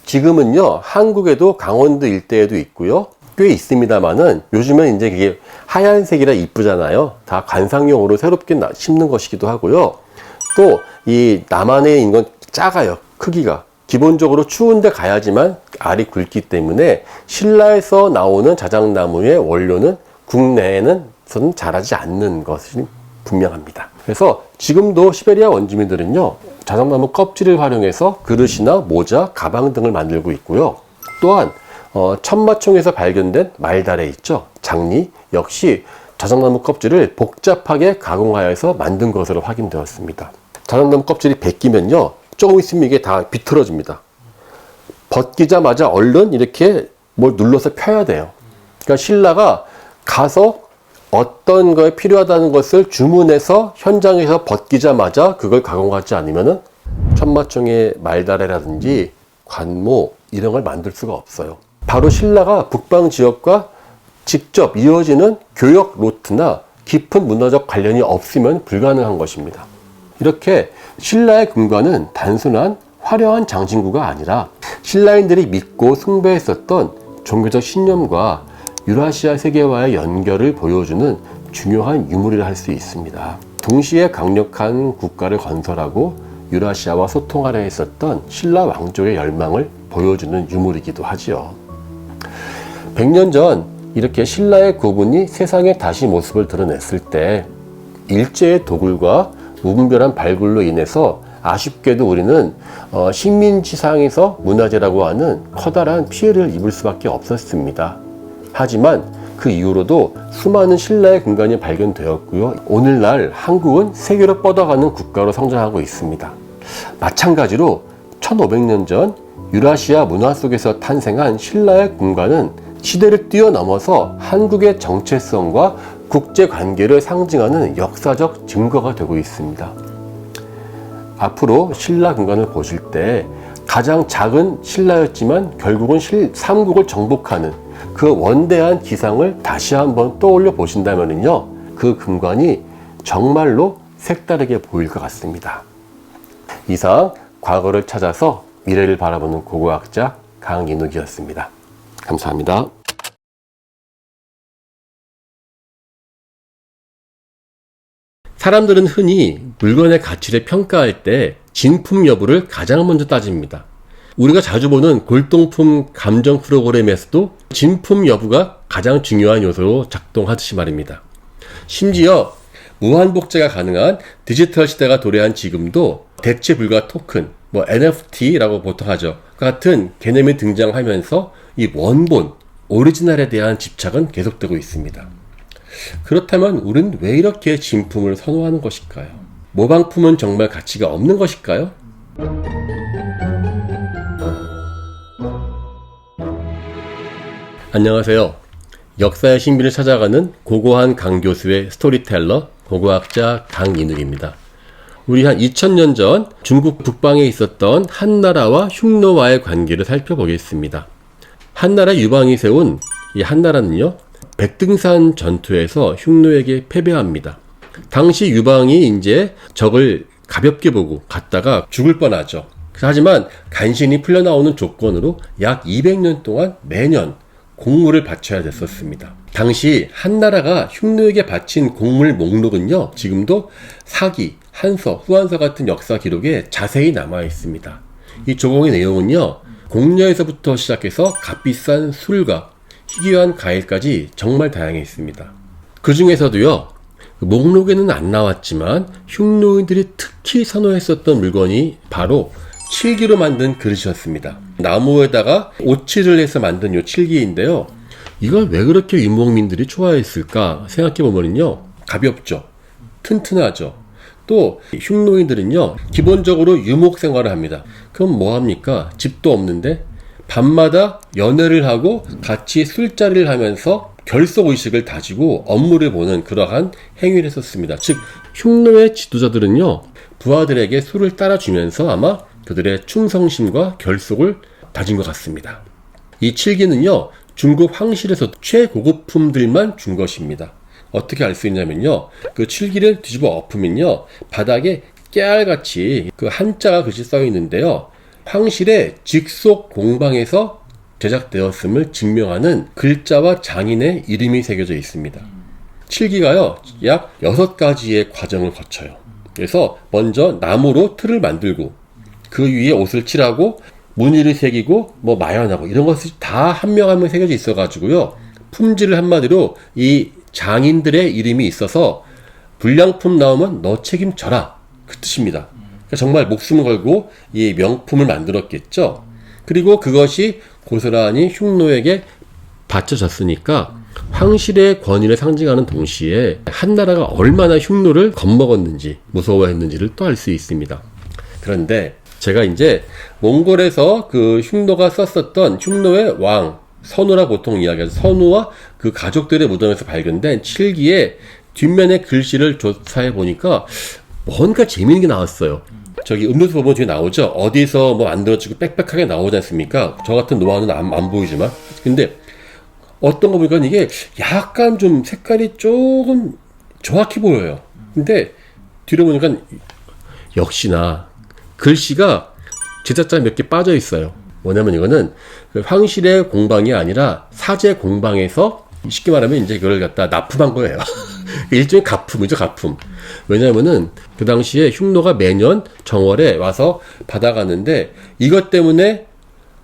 [SPEAKER 1] 지금은요, 한국에도 강원도 일대에도 있고요, 꽤 있습니다만은 요즘은 이제 그게 하얀색이라 이쁘잖아요. 다 관상용으로 새롭게 심는 것이기도 하고요. 또 이 남한에 있는 건 작아요, 크기가. 기본적으로 추운데 가야지만 알이 굵기 때문에 신라에서 나오는 자작나무의 원료는 국내에는 자라지 않는 것이 분명합니다. 그래서 지금도 시베리아 원주민들은요, 자작나무 껍질을 활용해서 그릇이나 모자, 가방 등을 만들고 있고요. 또한 천마총에서 발견된 말다래 있죠, 장리, 역시 자작나무 껍질을 복잡하게 가공하여서 만든 것으로 확인되었습니다. 자작나무 껍질이 벗기면요, 조금 있으면 이게 다 비틀어집니다. 벗기자마자 얼른 이렇게 뭘 눌러서 펴야 돼요. 그러니까 신라가 가서 어떤 거에 필요하다는 것을 주문해서 현장에서 벗기자마자 그걸 가공하지 않으면은 천마총의 말다래라든지 관모 이런 걸 만들 수가 없어요. 바로 신라가 북방 지역과 직접 이어지는 교역 루트나 깊은 문화적 관련이 없으면 불가능한 것입니다. 이렇게 신라의 금관은 단순한 화려한 장신구가 아니라 신라인들이 믿고 숭배했었던 종교적 신념과 유라시아 세계와의 연결을 보여주는 중요한 유물이라 할 수 있습니다. 동시에 강력한 국가를 건설하고 유라시아와 소통하려 했었던 신라 왕족의 열망을 보여주는 유물이기도 하지요. 100년 전 이렇게 신라의 고군이 세상에 다시 모습을 드러냈을 때 일제의 도굴과 무분별한 발굴로 인해서 아쉽게도 우리는 식민지상에서 문화재라고 하는 커다란 피해를 입을 수밖에 없었습니다. 하지만 그 이후로도 수많은 신라의 공간이 발견되었고요. 오늘날 한국은 세계로 뻗어가는 국가로 성장하고 있습니다. 마찬가지로 1500년 전 유라시아 문화 속에서 탄생한 신라의 공간은 시대를 뛰어넘어서 한국의 정체성과 국제관계를 상징하는 역사적 증거가 되고 있습니다. 앞으로 신라 공간을 보실 때 가장 작은 신라였지만 결국은 삼국을 정복하는 그 원대한 기상을 다시 한번 떠올려 보신다면요, 그 금관이 정말로 색다르게 보일 것 같습니다. 이상 과거를 찾아서 미래를 바라보는 고고학자 강인욱이었습니다. 감사합니다. 사람들은 흔히 물건의 가치를 평가할 때 진품 여부를 가장 먼저 따집니다. 우리가 자주 보는 골동품 감정 프로그램에서도 진품 여부가 가장 중요한 요소로 작동하듯이 말입니다. 심지어 무한복제가 가능한 디지털 시대가 도래한 지금도 대체 불가 토큰, NFT라고 보통 하죠. 같은 개념이 등장하면서 이 원본, 오리지널에 대한 집착은 계속되고 있습니다. 그렇다면 우리는 왜 이렇게 진품을 선호하는 것일까요? 모방품은 정말 가치가 없는 것일까요? 안녕하세요. 역사의 신비를 찾아가는 고고한 강교수의 스토리텔러, 고고학자 강인욱입니다. 우리 한 2000년 전 중국 북방에 있었던 한나라와 흉노와의 관계를 살펴보겠습니다. 한나라 유방이 세운 이 한나라는요, 백등산 전투에서 흉노에게 패배합니다. 당시 유방이 이제 적을 가볍게 보고 갔다가 죽을 뻔하죠. 하지만 간신히 풀려나오는 조건으로 약 200년 동안 매년 공물을 바쳐야 됐었습니다. 당시 한나라가 흉노에게 바친 공물 목록은요, 지금도 사기, 한서, 후한서 같은 역사 기록에 자세히 남아 있습니다. 이 조공의 내용은요, 공녀에서부터 시작해서 값비싼 술과 희귀한 과일까지 정말 다양했습니다. 그 중에서도요, 목록에는 안 나왔지만 흉노인들이 특히 선호했었던 물건이 바로 칠기로 만든 그릇이었습니다. 나무에다가 오칠을 해서 만든 이 칠기인데요, 이걸 왜 그렇게 유목민들이 좋아했을까 생각해보면요, 가볍죠, 튼튼하죠. 또 흉노인들은요, 기본적으로 유목 생활을 합니다. 그럼 뭐합니까? 집도 없는데 밤마다 연애를 하고 같이 술자리를 하면서 결속의식을 다지고 업무를 보는 그러한 행위를 했었습니다. 즉 흉노의 지도자들은요, 부하들에게 술을 따라주면서 아마 그들의 충성심과 결속을 다진 것 같습니다. 이 칠기는요, 중국 황실에서 최고급품들만 준 것입니다. 어떻게 알 수 있냐면요, 그 칠기를 뒤집어 엎으면요, 바닥에 깨알같이 그 한자가 글씨 써 있는데요, 황실의 직속 공방에서 제작되었음을 증명하는 글자와 장인의 이름이 새겨져 있습니다. 칠기가요, 약 6가지의 과정을 거쳐요. 그래서 먼저 나무로 틀을 만들고 그 위에 옷을 칠하고 무늬를 새기고 마연하고 이런 것이 다 한 명 한 명 새겨져 있어 가지고요, 품질을 한마디로 이 장인들의 이름이 있어서 불량품 나오면 너 책임져라, 그 뜻입니다. 그러니까 정말 목숨을 걸고 이 명품을 만들었겠죠. 그리고 그것이 고스란히 흉노에게 바쳐졌으니까 황실의 권위를 상징하는 동시에 한나라가 얼마나 흉노를 겁먹었는지 무서워했는지를 또 알 수 있습니다. 그런데 제가 이제 몽골에서 그 흉노가 썼었던 흉노의 왕 선우라 보통 이야기하죠. 선우와 그 가족들의 무덤에서 발견된 칠기의 뒷면의 글씨를 조사해 보니까 뭔가 재미있는 게 나왔어요. 저기 음료수 보면 뒤에 나오죠. 어디서 만들어지고 빽빽하게 나오지 않습니까? 저 같은 노안은 안 보이지만. 근데 어떤 거 보니까 이게 약간 좀 색깔이 조금 정확히 보여요. 근데 뒤로 보니까 역시나 글씨가 제자자 몇 개 빠져 있어요. 뭐냐면 이거는 황실의 공방이 아니라 사제 공방에서 쉽게 말하면 이제 그걸 갖다 납품한 거예요. 일종의 가품이죠, 가품. 왜냐면은 그 당시에 흉노가 매년 정월에 와서 받아가는데 이것 때문에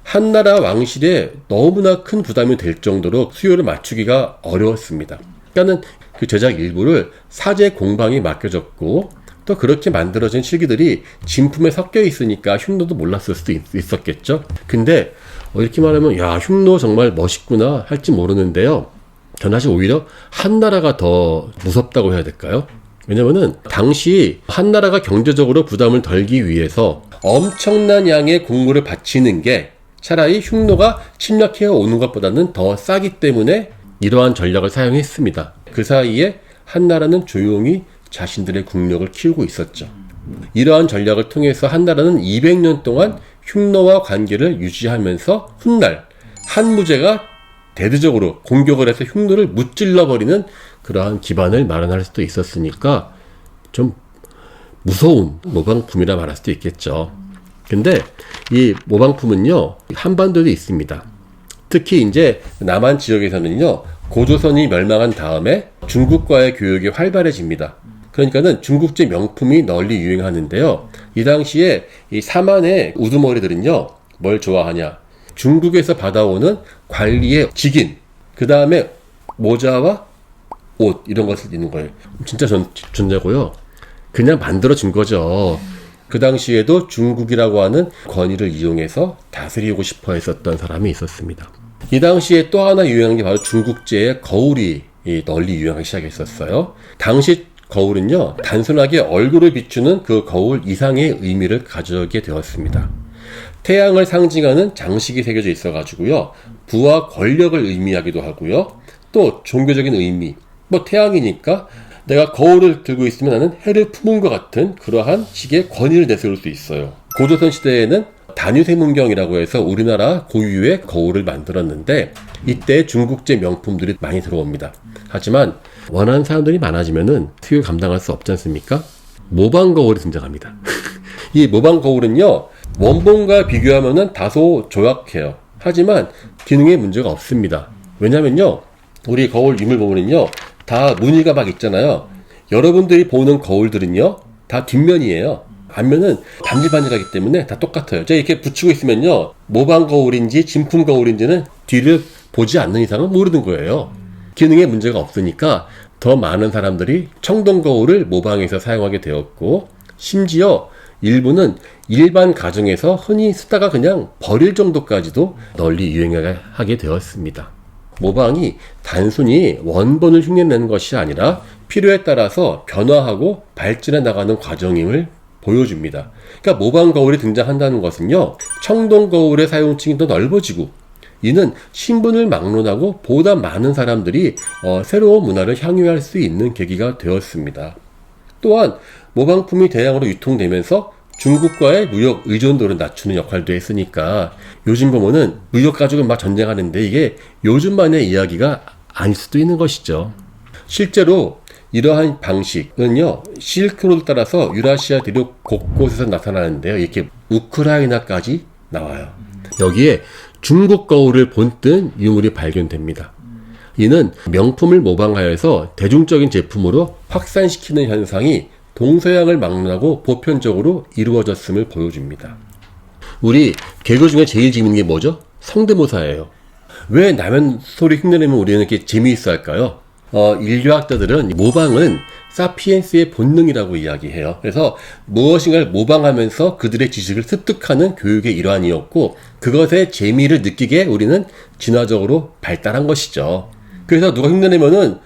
[SPEAKER 1] 한나라 왕실에 너무나 큰 부담이 될 정도로 수요를 맞추기가 어려웠습니다. 그러니까는 그 제작 일부를 사제 공방이 맡겨졌고 또 그렇게 만들어진 실기들이 진품에 섞여 있으니까 흉노도 몰랐을 수도 있었겠죠. 근데 이렇게 말하면 야, 흉노 정말 멋있구나 할지 모르는데요. 전 사실 오히려 한나라가 더 무섭다고 해야 될까요? 왜냐면은 당시 한나라가 경제적으로 부담을 덜기 위해서 엄청난 양의 공물을 바치는 게 차라리 흉노가 침략해 오는 것보다는 더 싸기 때문에 이러한 전략을 사용했습니다. 그 사이에 한나라는 조용히 자신들의 국력을 키우고 있었죠. 이러한 전략을 통해서 한나라는 200년 동안 흉노와 관계를 유지하면서 훗날 한무제가 대대적으로 공격을 해서 흉노를 무찔러버리는 그러한 기반을 마련할 수도 있었으니까 좀 무서운 모방품이라 말할 수도 있겠죠. 근데 이 모방품은요, 한반도에도 있습니다. 특히 이제 남한 지역에서는요, 고조선이 멸망한 다음에 중국과의 교역이 활발해집니다. 그러니까는 중국제 명품이 널리 유행하는데요. 이 당시에 이 사만의 우두머리들은요, 뭘 좋아하냐? 중국에서 받아오는 관리의 직인, 그 다음에 모자와 옷, 이런 것을 입는 거예요. 진짜 존재고요. 그냥 만들어진 거죠. 그 당시에도 중국이라고 하는 권위를 이용해서 다스리고 싶어 했었던 사람이 있었습니다. 이 당시에 또 하나 유행한 게 바로 중국제의 거울이 널리 유행하기 시작했었어요. 당시 거울은요, 단순하게 얼굴을 비추는 그 거울 이상의 의미를 가져오게 되었습니다. 태양을 상징하는 장식이 새겨져 있어가지고요, 부와 권력을 의미하기도 하고요, 또 종교적인 의미, 뭐 태양이니까 내가 거울을 들고 있으면 나는 해를 품은 것 같은 그러한 식의 권위를 내세울 수 있어요. 고조선 시대에는 단유세문경이라고 해서 우리나라 고유의 거울을 만들었는데 이때 중국제 명품들이 많이 들어옵니다. 하지만 원하는 사람들이 많아지면은 수요를 감당할 수 없지 않습니까? 모방 거울이 등장합니다. 이 모방 거울은요, 원본과 비교하면은 다소 조약해요. 하지만 기능에 문제가 없습니다. 왜냐면요, 우리 거울 유물 보면은요, 다 무늬가 막 있잖아요. 여러분들이 보는 거울들은요, 다 뒷면이에요. 앞면은 반질반질하기 때문에 다 똑같아요. 제가 이렇게 붙이고 있으면요, 모방 거울인지 진품 거울인지는 뒤를 보지 않는 이상은 모르는 거예요. 기능에 문제가 없으니까 더 많은 사람들이 청동 거울을 모방해서 사용하게 되었고, 심지어 일부는 일반 가정에서 흔히 쓰다가 그냥 버릴 정도까지도 널리 유행하게 되었습니다. 모방이 단순히 원본을 흉내내는 것이 아니라 필요에 따라서 변화하고 발전해 나가는 과정임을 보여줍니다. 그러니까 모방 거울이 등장한다는 것은요, 청동 거울의 사용층이 더 넓어지고, 이는 신분을 막론하고 보다 많은 사람들이 새로운 문화를 향유할 수 있는 계기가 되었습니다. 또한 모방품이 대량으로 유통되면서 중국과의 무역 의존도를 낮추는 역할도 했으니까 요즘 보면은 무역 가지고 막 전쟁하는데 이게 요즘만의 이야기가 아닐 수도 있는 것이죠. 실제로 이러한 방식은요, 실크로드를 따라서 유라시아 대륙 곳곳에서 나타나는데요, 이렇게 우크라이나까지 나와요. 여기에 중국 거울을 본뜬 유물이 발견됩니다. 이는 명품을 모방하여서 대중적인 제품으로 확산시키는 현상이 동서양을 막론하고 보편적으로 이루어졌음을 보여줍니다. 우리 개그 중에 제일 재밌는 게 뭐죠? 성대모사예요. 왜 남의 소리 흉내내면 우리는 이렇게 재미있어 할까요? 인류학자들은 모방은 사피엔스의 본능이라고 이야기해요. 그래서 무엇인가를 모방하면서 그들의 지식을 습득하는 교육의 일환이었고, 그것의 재미를 느끼게 우리는 진화적으로 발달한 것이죠. 그래서 누가 흉내내면은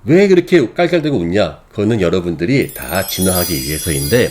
[SPEAKER 1] 왜 그렇게 깔깔대고 웃냐? 그거는 여러분들이 다 진화하기 위해서인데,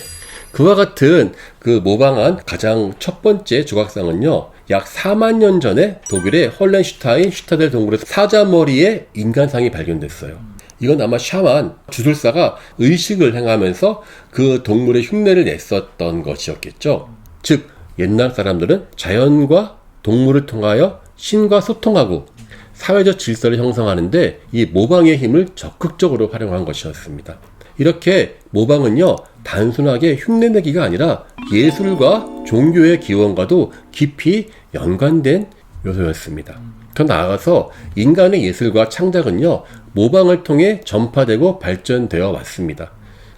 [SPEAKER 1] 그와 같은 그 모방한 가장 첫 번째 조각상은요, 약 4만 년 전에 독일의 헐렌슈타인 슈타델 동굴에서 사자머리의 인간상이 발견됐어요. 이건 아마 샤만, 주술사가 의식을 행하면서 그 동물의 흉내를 냈었던 것이었겠죠. 즉, 옛날 사람들은 자연과 동물을 통하여 신과 소통하고 사회적 질서를 형성하는데 이 모방의 힘을 적극적으로 활용한 것이었습니다. 이렇게 모방은요, 단순하게 흉내내기가 아니라 예술과 종교의 기원과도 깊이 연관된 요소였습니다. 더 나아가서 인간의 예술과 창작은요, 모방을 통해 전파되고 발전되어 왔습니다.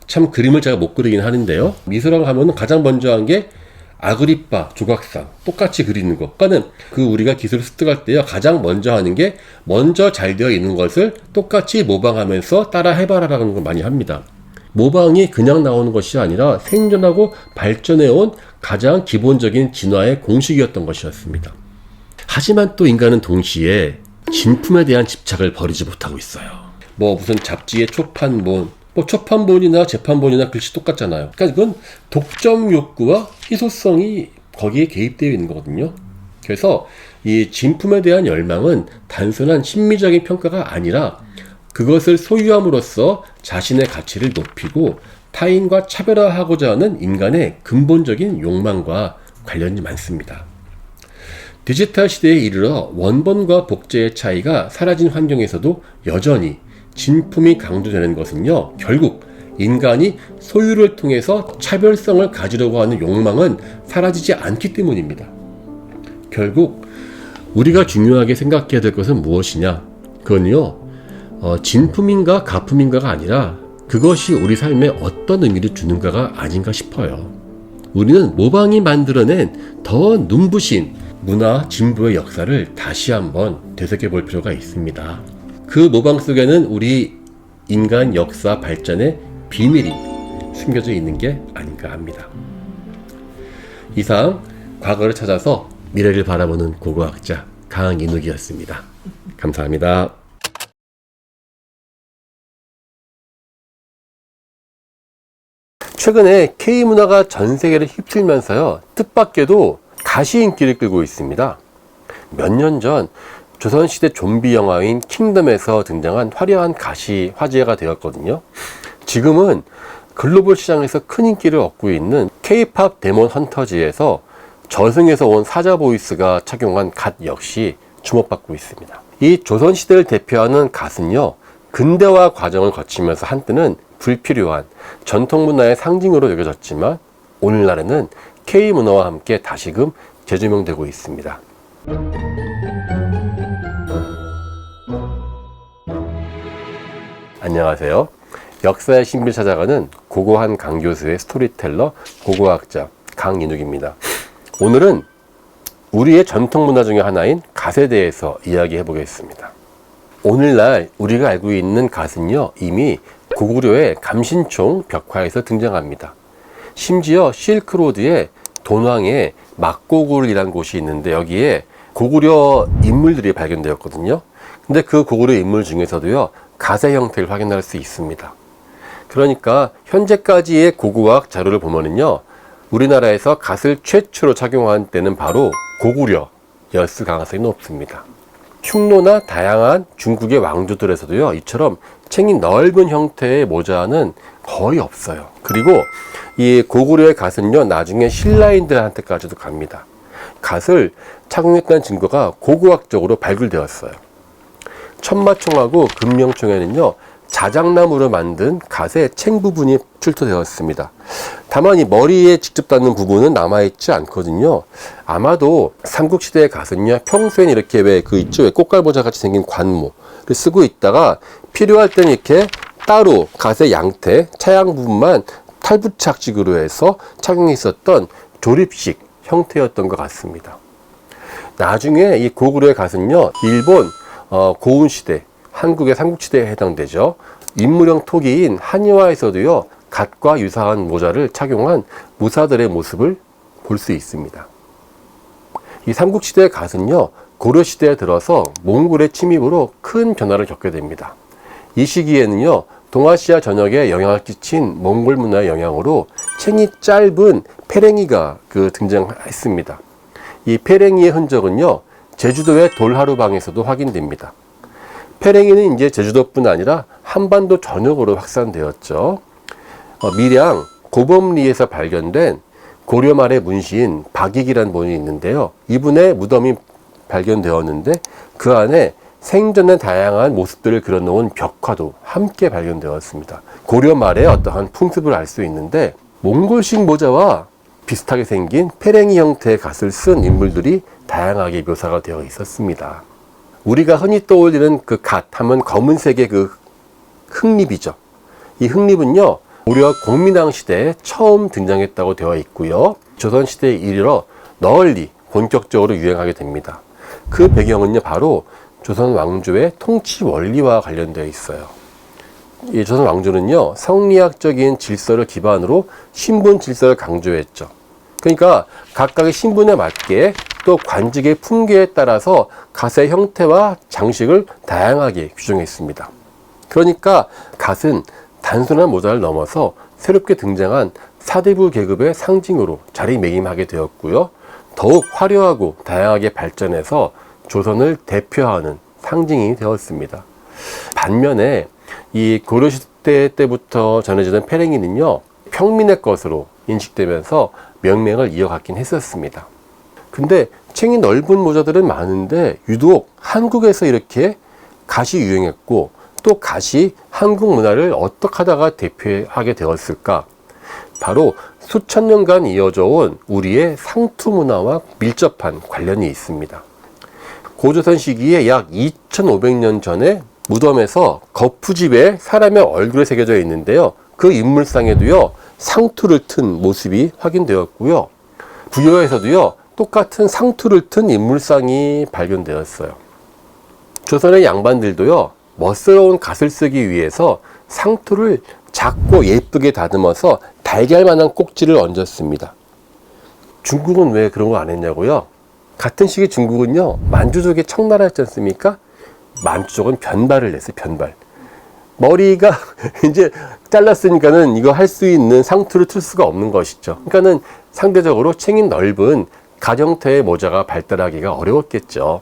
[SPEAKER 1] 참 그림을 제가 못 그리긴 하는데요. 미술학 하면 가장 먼저 한 게 아그리파 조각상 똑같이 그리는 것. 그러니까는 그 우리가 기술을 습득할 때요, 가장 먼저 하는 게 먼저 잘 되어 있는 것을 똑같이 모방하면서 따라 해봐라라는 걸 많이 합니다. 모방이 그냥 나오는 것이 아니라 생존하고 발전해온 가장 기본적인 진화의 공식이었던 것이었습니다. 하지만 또 인간은 동시에 진품에 대한 집착을 버리지 못하고 있어요. 무슨 잡지의 초판본, 초판본이나 재판본이나 글씨 똑같잖아요. 그러니까 그건 독점 욕구와 희소성이 거기에 개입되어 있는 거거든요. 그래서 이 진품에 대한 열망은 단순한 심미적인 평가가 아니라 그것을 소유함으로써 자신의 가치를 높이고 타인과 차별화하고자 하는 인간의 근본적인 욕망과 관련이 많습니다. 디지털 시대에 이르러 원본과 복제의 차이가 사라진 환경에서도 여전히 진품이 강조되는 것은요, 결국 인간이 소유를 통해서 차별성을 가지려고 하는 욕망은 사라지지 않기 때문입니다. 결국 우리가 중요하게 생각해야 될 것은 무엇이냐? 그건요, 진품인가 가품인가가 아니라 그것이 우리 삶에 어떤 의미를 주는가가 아닌가 싶어요. 우리는 모방이 만들어낸 더 눈부신 문화 진보의 역사를 다시 한번 되새겨볼 필요가 있습니다. 그 모방 속에는 우리 인간 역사 발전의 비밀이 숨겨져 있는 게 아닌가 합니다. 이상 과거를 찾아서 미래를 바라보는 고고학자 강인욱이었습니다. 감사합니다. 최근에 K문화가 전 세계를 휩쓸면서요, 뜻밖에도 가시 인기를 끌고 있습니다. 몇 년 전 조선시대 좀비 영화인 킹덤에서 등장한 화려한 가시 화제가 되었거든요. 지금은 글로벌 시장에서 큰 인기를 얻고 있는 K-팝 데몬 헌터즈에서 저승에서 온 사자 보이스가 착용한 갓 역시 주목받고 있습니다. 이 조선시대를 대표하는 갓은요, 근대화 과정을 거치면서 한때는 불필요한 전통문화의 상징으로 여겨졌지만 오늘날에는 K문화와 함께 다시금 재조명되고 있습니다. 안녕하세요. 역사의 신비를 찾아가는 고고한 강교수의 스토리텔러, 고고학자 강인욱입니다. 오늘은 우리의 전통문화 중에 하나인 갓에 대해서 이야기해 보겠습니다. 오늘날 우리가 알고 있는 갓은요, 이미 고구려의 감신총 벽화에서 등장합니다. 심지어 실크로드의 돈왕의 막고굴이라는 곳이 있는데 여기에 고구려 인물들이 발견되었거든요. 근데 그 고구려 인물 중에서도요, 갓의 형태를 확인할 수 있습니다. 그러니까 현재까지의 고고학 자료를 보면은요, 우리나라에서 갓을 최초로 착용한 때는 바로 고구려였을 가능성이 높습니다. 흉노나 다양한 중국의 왕조들에서도요, 이처럼 챙이 넓은 형태의 모자는 거의 없어요. 그리고 이 고구려의 갓은요, 나중에 신라인들한테까지도 갑니다. 갓을 착용했다는 증거가 고고학적으로 발굴되었어요. 천마총하고 금명총에는요, 자작나무로 만든 갓의 챙 부분이 출토되었습니다. 다만 이 머리에 직접 닿는 부분은 남아있지 않거든요. 아마도 삼국시대의 갓은요, 평소엔 이렇게 왜 있죠? 꽃갈모자 같이 생긴 관모를 쓰고 있다가 필요할 때는 이렇게 따로 갓의 양태, 차양 부분만 탈부착식으로 해서 착용했었던 조립식 형태였던 것 같습니다. 나중에 이 고구려의 갓은요, 일본 고운시대, 한국의 삼국시대에 해당되죠. 인물형 토기인 한의화에서도요, 갓과 유사한 모자를 착용한 무사들의 모습을 볼 수 있습니다. 이 삼국시대의 갓은요, 고려시대에 들어서 몽골의 침입으로 큰 변화를 겪게 됩니다. 이 시기에는요, 동아시아 전역에 영향을 끼친 몽골 문화의 영향으로 챙이 짧은 페랭이가 등장했습니다. 이 페랭이의 흔적은요, 제주도의 돌하루방에서도 확인됩니다. 페랭이는 이제 제주도뿐 아니라 한반도 전역으로 확산되었죠. 밀양 고범리에서 발견된 고려 말의 문시인 박익이라는 분이 있는데요. 이분의 무덤이 발견되었는데 그 안에 생전의 다양한 모습들을 그려놓은 벽화도 함께 발견되었습니다. 고려 말의 어떠한 풍습을 알 수 있는데 몽골식 모자와 비슷하게 생긴 페랭이 형태의 갓을 쓴 인물들이 다양하게 묘사가 되어 있었습니다. 우리가 흔히 떠올리는 그 갓 하면 검은색의 그 흙잎이죠. 이 흙잎은요, 무려 공민왕 시대에 처음 등장했다고 되어 있고요. 조선시대에 이르러 널리 본격적으로 유행하게 됩니다. 그 배경은요, 바로 조선 왕조의 통치 원리와 관련되어 있어요. 이 조선 왕조는요, 성리학적인 질서를 기반으로 신분 질서를 강조했죠. 그러니까 각각의 신분에 맞게 또 관직의 풍계에 따라서 갓의 형태와 장식을 다양하게 규정했습니다. 그러니까 갓은 단순한 모자를 넘어서 새롭게 등장한 사대부 계급의 상징으로 자리매김하게 되었고요. 더욱 화려하고 다양하게 발전해서 조선을 대표하는 상징이 되었습니다. 반면에 이 고려시대 때부터 전해지던 페랭이는요, 평민의 것으로 인식되면서 명맥을 이어갔긴 했었습니다. 근데 챙이 넓은 모자들은 많은데 유독 한국에서 이렇게 갓이 유행했고 또 갓이 한국 문화를 어떻게 하다가 대표하게 되었을까? 바로 수천 년간 이어져 온 우리의 상투 문화와 밀접한 관련이 있습니다. 고조선 시기에 약 2500년 전에 무덤에서 거푸집에 사람의 얼굴이 새겨져 있는데요. 그 인물상에도요, 상투를 튼 모습이 확인되었고요. 부여에서도요, 똑같은 상투를 튼 인물상이 발견되었어요. 조선의 양반들도요, 멋스러운 갓을 쓰기 위해서 상투를 작고 예쁘게 다듬어서 달걀만한 꼭지를 얹었습니다. 중국은 왜 그런 거 안 했냐고요? 같은 시기 중국은요, 만주족의 청나라였지 않습니까? 만주족은 변발을 냈어요, 변발. 머리가 이제 잘랐으니까는 이거 할 수 있는 상투를 틀 수가 없는 것이죠. 그러니까는 상대적으로 챙이 넓은 갓 형태의 모자가 발달하기가 어려웠겠죠.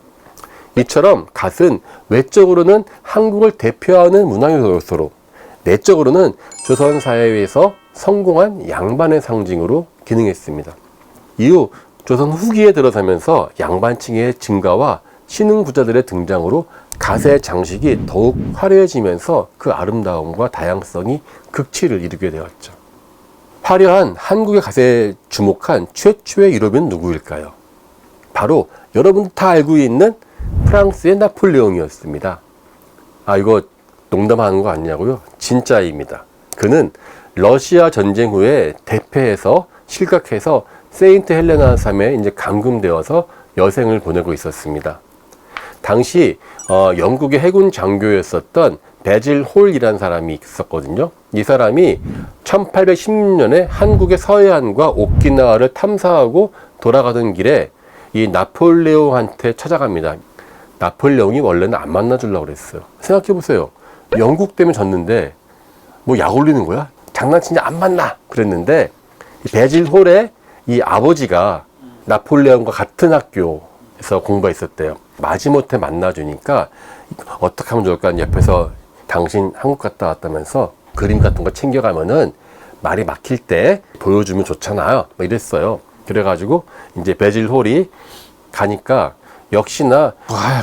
[SPEAKER 1] 이처럼 갓은 외적으로는 한국을 대표하는 문화 요소로, 내적으로는 조선 사회에서 성공한 양반의 상징으로 기능했습니다. 이후 조선 후기에 들어서면서 양반층의 증가와 신흥 부자들의 등장으로 갓의 장식이 더욱 화려해지면서 그 아름다움과 다양성이 극치를 이루게 되었죠. 화려한 한국의 갓에 주목한 최초의 유럽인은 누구일까요? 바로 여러분 다 알고 있는 프랑스의 나폴레옹이었습니다. 아, 이거 농담하는 거 아니냐고요? 진짜입니다. 그는 러시아 전쟁 후에 대패해서 실각해서 세인트 헬레나 섬에 이제 감금되어서 여생을 보내고 있었습니다. 당시 영국의 해군 장교였었던 베질 홀이라는 사람이 있었거든요. 이 사람이 1816년에 한국의 서해안과 오키나와를 탐사하고 돌아가던 길에 이 나폴레옹한테 찾아갑니다. 나폴레옹이 원래는 안 만나주려고 그랬어요. 생각해보세요. 영국 때문에 졌는데 뭐 약 올리는 거야? 장난치냐, 안 만나! 그랬는데 이 베질 홀의 이 아버지가 나폴레옹과 같은 학교에서 공부했었대요. 마지못해 만나주니까 어떻게 하면 좋을까? 옆에서 당신 한국 갔다 왔다면서 그림 같은 거 챙겨가면은 말이 막힐 때 보여주면 좋잖아요. 뭐 이랬어요. 그래가지고 이제 베질 홀이 가니까 역시나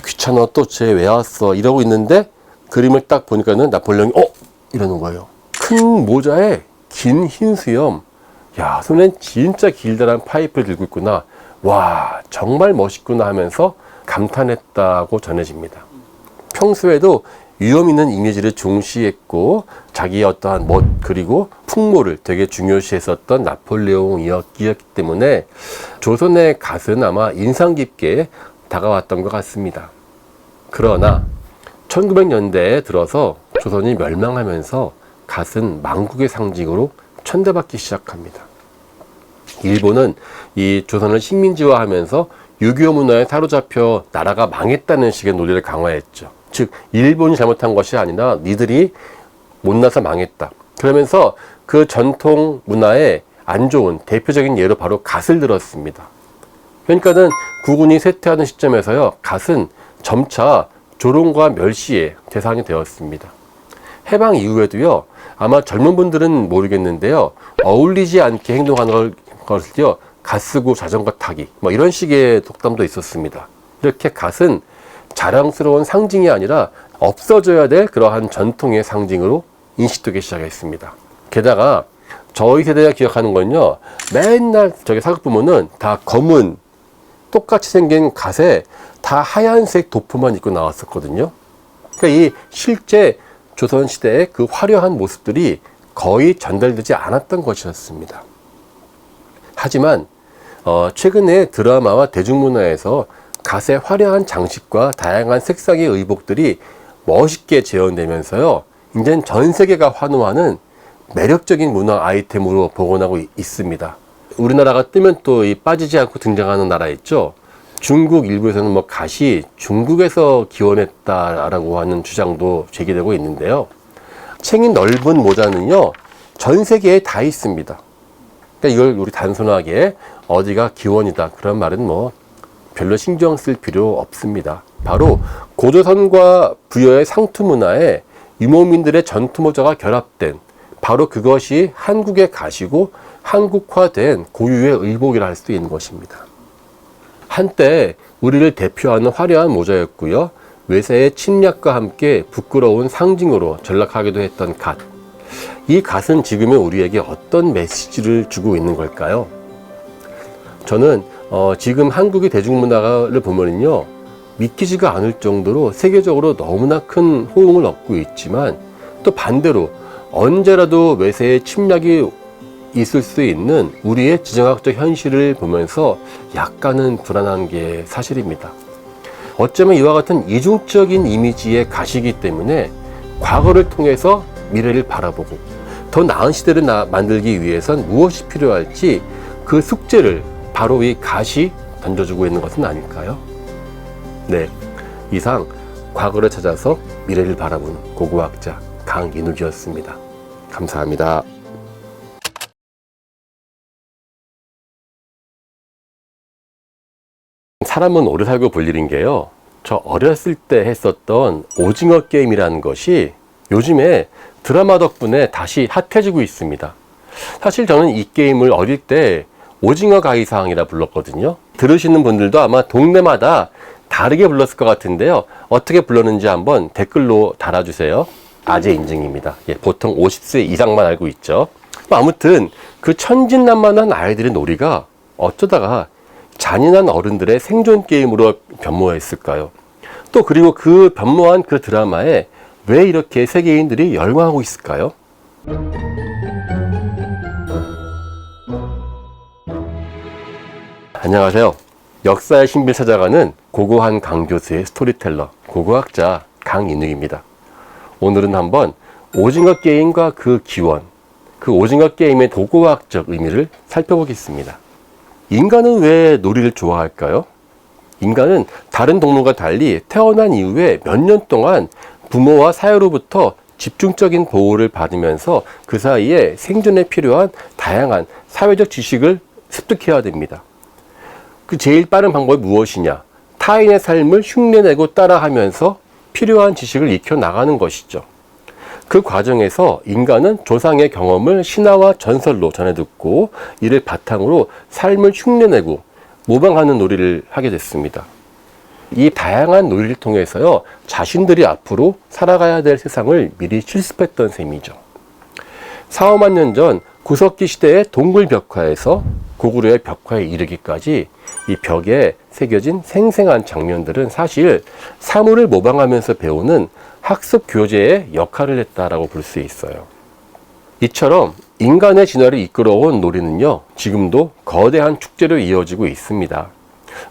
[SPEAKER 1] 귀찮아, 또 쟤 왜 왔어 이러고 있는데 그림을 딱 보니까는 나폴레옹이 이러는 거예요. 큰 모자에 긴 흰 수염, 야, 손엔 진짜 길다란 파이프를 들고 있구나, 와 정말 멋있구나 하면서 감탄했다고 전해집니다. 평소에도 위험 있는 이미지를 중시했고 자기의 어떠한 멋 그리고 풍모를 되게 중요시했었던 나폴레옹이었기 때문에 조선의 갓은 아마 인상 깊게 다가왔던 것 같습니다. 그러나 1900년대에 들어서 조선이 멸망하면서 갓은 망국의 상징으로 천대받기 시작합니다. 일본은 이 조선을 식민지화하면서 유교 문화에 사로잡혀 나라가 망했다는 식의 논리를 강화했죠. 즉 일본이 잘못한 것이 아니라 니들이 못나서 망했다. 그러면서 그 전통 문화에 안 좋은 대표적인 예로 바로 갓을 들었습니다. 그러니까는 국군이 쇠퇴하는 시점에서요, 갓은 점차 조롱과 멸시의 대상이 되었습니다. 해방 이후에도요, 아마 젊은 분들은 모르겠는데요, 어울리지 않게 행동하는 것을요, 갓 쓰고 자전거 타기 뭐 이런 식의 독담도 있었습니다. 이렇게 갓은 자랑스러운 상징이 아니라 없어져야 될 그러한 전통의 상징으로 인식되기 시작했습니다. 게다가 저희 세대가 기억하는 건요, 맨날 저기 사극 보면은 다 검은 똑같이 생긴 갓에 다 하얀색 도포만 입고 나왔었거든요. 그러니까 이 실제 조선시대의 그 화려한 모습들이 거의 전달되지 않았던 것이었습니다. 하지만 최근에 드라마와 대중문화에서 갓의 화려한 장식과 다양한 색상의 의복들이 멋있게 재현되면서요, 이제는 전 세계가 환호하는 매력적인 문화 아이템으로 복원하고 있습니다. 우리나라가 뜨면 또 빠지지 않고 등장하는 나라 있죠. 중국 일부에서는 뭐 갓이 중국에서 기원했다라고 하는 주장도 제기되고 있는데요. 챙이 넓은 모자는요, 전 세계에 다 있습니다. 그러니까 이걸 우리 단순하게 어디가 기원이다 그런 말은 뭐 별로 신경 쓸 필요 없습니다. 바로 고조선과 부여의 상투 문화에 유목민들의 전투 모자가 결합된 바로 그것이 한국의 갓이고 한국화된 고유의 의복이라 할 수 있는 것입니다. 한때 우리를 대표하는 화려한 모자였고요. 외세의 침략과 함께 부끄러운 상징으로 전락하기도 했던 갓. 이 갓은 지금의 우리에게 어떤 메시지를 주고 있는 걸까요? 저는 지금 한국의 대중문화를 보면요, 믿기지가 않을 정도로 세계적으로 너무나 큰 호응을 얻고 있지만, 또 반대로 언제라도 외세의 침략이 있을 수 있는 우리의 지정학적 현실을 보면서 약간은 불안한 게 사실입니다. 어쩌면 이와 같은 이중적인 이미지의 갓이기 때문에 과거를 통해서 미래를 바라보고 더 나은 시대를 만들기 위해선 무엇이 필요할지 그 숙제를 바로 이 갓이 던져주고 있는 것은 아닐까요? 네, 이상 과거를 찾아서 미래를 바라보는 고고학자 강인욱이었습니다. 감사합니다. 사람은 오래 살고 볼 일인 게요, 저 어렸을 때 했었던 오징어 게임이라는 것이 요즘에 드라마 덕분에 다시 핫해지고 있습니다. 사실 저는 이 게임을 어릴 때 오징어 가이상이라 불렀거든요. 들으시는 분들도 아마 동네마다 다르게 불렀을 것 같은데요, 어떻게 불렀는지 한번 댓글로 달아주세요. 아재 인증입니다. 보통 50세 이상만 알고 있죠. 아무튼 그 천진난만한 아이들의 놀이가 어쩌다가 잔인한 어른들의 생존 게임으로 변모했을까요? 또 그리고 그 변모한 그 드라마에 왜 이렇게 세계인들이 열광하고 있을까요? 안녕하세요. 역사의 신비를 찾아가는 고고한 강교수의 스토리텔러, 고고학자 강인욱입니다. 오늘은 한번 오징어 게임과 그 기원, 그 오징어 게임의 도고학적 의미를 살펴보겠습니다. 인간은 왜 놀이를 좋아할까요? 인간은 다른 동물과 달리 태어난 이후에 몇 년 동안 부모와 사회로부터 집중적인 보호를 받으면서 그 사이에 생존에 필요한 다양한 사회적 지식을 습득해야 됩니다. 그 제일 빠른 방법이 무엇이냐? 타인의 삶을 흉내내고 따라하면서 필요한 지식을 익혀 나가는 것이죠. 그 과정에서 인간은 조상의 경험을 신화와 전설로 전해 듣고 이를 바탕으로 삶을 흉내내고 모방하는 놀이를 하게 됐습니다. 이 다양한 놀이를 통해서요, 자신들이 앞으로 살아가야 될 세상을 미리 실습했던 셈이죠. 4, 5만 년 전 구석기 시대의 동굴 벽화에서 고구려의 벽화에 이르기까지 이 벽에 새겨진 생생한 장면들은 사실 사물을 모방하면서 배우는 학습 교재의 역할을 했다라고 볼 수 있어요. 이처럼 인간의 진화를 이끌어온 놀이는요, 지금도 거대한 축제로 이어지고 있습니다.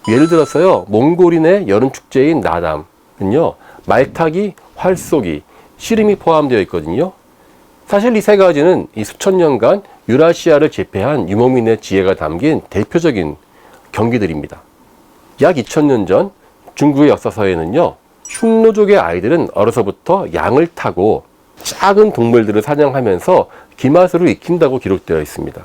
[SPEAKER 1] 예를 들어서요, 몽골인의 여름 축제인 나담은요, 말타기, 활쏘기, 씨름이 포함되어 있거든요. 사실 이 세 가지는 이 수천 년간 유라시아를 제패한 유목민의 지혜가 담긴 대표적인 경기들입니다. 약 2000년 전 중국의 역사서에는요, 흉노족의 아이들은 어려서부터 양을 타고 작은 동물들을 사냥하면서 기마술을 익힌다고 기록되어 있습니다.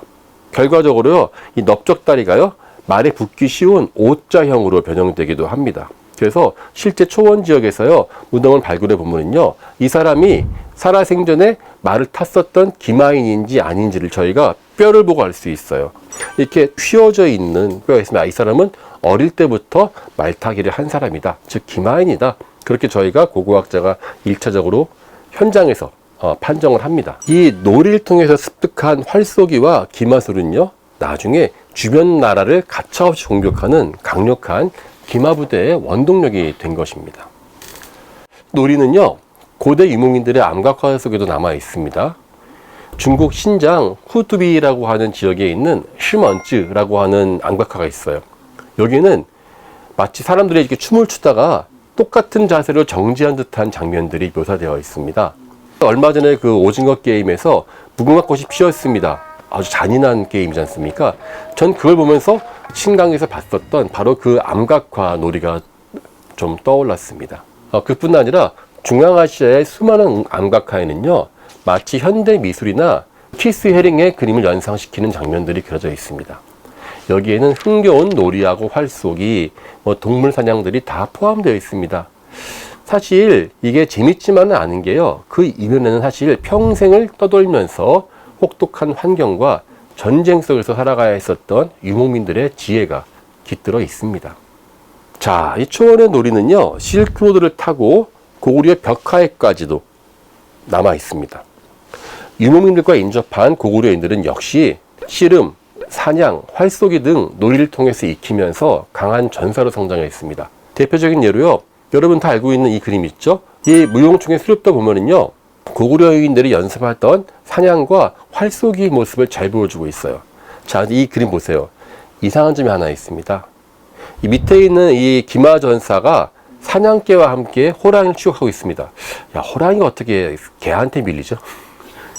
[SPEAKER 1] 결과적으로요, 이 넓적다리가요, 말에 붙기 쉬운 O자형으로 변형되기도 합니다. 그래서 실제 초원 지역에서요, 무덤을 발굴해 보면요, 이 사람이 살아생전에 말을 탔었던 기마인인지 아닌지를 저희가 뼈를 보고 알 수 있어요. 이렇게 휘어져 있는 뼈가 있으면 이 사람은 어릴 때부터 말타기를 한 사람이다, 즉 기마인이다, 그렇게 저희가 고고학자가 1차적으로 현장에서 판정을 합니다. 이 놀이를 통해서 습득한 활쏘기와 기마술은요, 나중에 주변 나라를 가차없이 공격하는 강력한 기마부대의 원동력이 된 것입니다. 놀이는요, 고대 유목민들의 암각화 속에도 남아 있습니다. 중국 신장 후투비라고 하는 지역에 있는 시먼즈라고 하는 암각화가 있어요. 여기는 마치 사람들이 이렇게 춤을 추다가 똑같은 자세로 정지한 듯한 장면들이 묘사되어 있습니다. 얼마 전에 그 오징어 게임에서 무궁화꽃이 피었습니다. 아주 잔인한 게임이지 않습니까? 전 그걸 보면서 신강에서 봤었던 바로 그 암각화 놀이가 좀 떠올랐습니다. 그뿐 아니라 중앙아시아의 수많은 암각화에는요, 마치 현대 미술이나 키스 헤링의 그림을 연상시키는 장면들이 그려져 있습니다. 여기에는 흥겨운 놀이하고 활쏘기, 동물 사냥들이 다 포함되어 있습니다. 사실 이게 재밌지만은 않은 게요, 그 이면에는 사실 평생을 떠돌면서 혹독한 환경과 전쟁 속에서 살아가야 했었던 유목민들의 지혜가 깃들어 있습니다. 자, 이 초원의 놀이는요, 실크로드를 타고 고구려 벽화에까지도 남아 있습니다. 유목민들과 인접한 고구려인들은 역시 씨름, 사냥, 활쏘기 등 놀이를 통해서 익히면서 강한 전사로 성장했습니다. 대표적인 예로요, 여러분 다 알고 있는 이 그림 있죠? 이 무용총의 수렵도 보면은요, 고구려인들이 연습하던 사냥과 활쏘기 모습을 잘 보여주고 있어요. 자, 이 그림 보세요. 이상한 점이 하나 있습니다. 이 밑에 있는 이 기마전사가 사냥개와 함께 호랑이를 추격하고 있습니다. 야, 호랑이가 어떻게 개한테 밀리죠?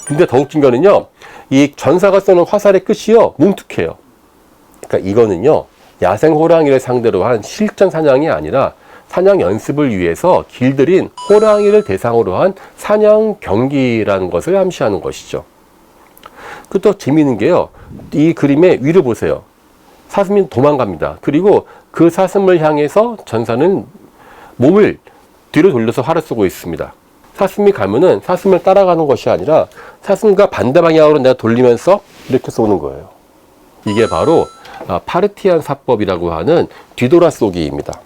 [SPEAKER 1] 근데 더 웃긴 거는요, 이 전사가 쏘는 화살의 끝이요, 뭉툭해요. 그러니까 이거는요, 야생 호랑이를 상대로 한 실전 사냥이 아니라 사냥 연습을 위해서 길들인 호랑이를 대상으로 한 사냥 경기라는 것을 암시하는 것이죠. 그 또 재미있는 게요, 이 그림의 위를 보세요. 사슴이 도망갑니다. 그리고 그 사슴을 향해서 전사는 몸을 뒤로 돌려서 활을 쏘고 있습니다. 사슴이 가면은 사슴을 따라가는 것이 아니라 사슴과 반대 방향으로 내가 돌리면서 이렇게 쏘는 거예요. 이게 바로 파르티안 사법이라고 하는 뒤돌아 쏘기입니다.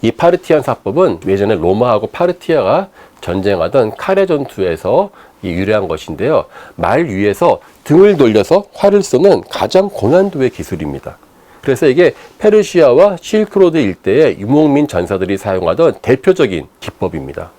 [SPEAKER 1] 이 파르티안 사법은 예전에 로마하고 파르티아가 전쟁하던 카레 전투에서 유래한 것인데요, 말 위에서 등을 돌려서 활을 쏘는 가장 고난도의 기술입니다. 그래서 이게 페르시아와 실크로드 일대의 유목민 전사들이 사용하던 대표적인 기법입니다.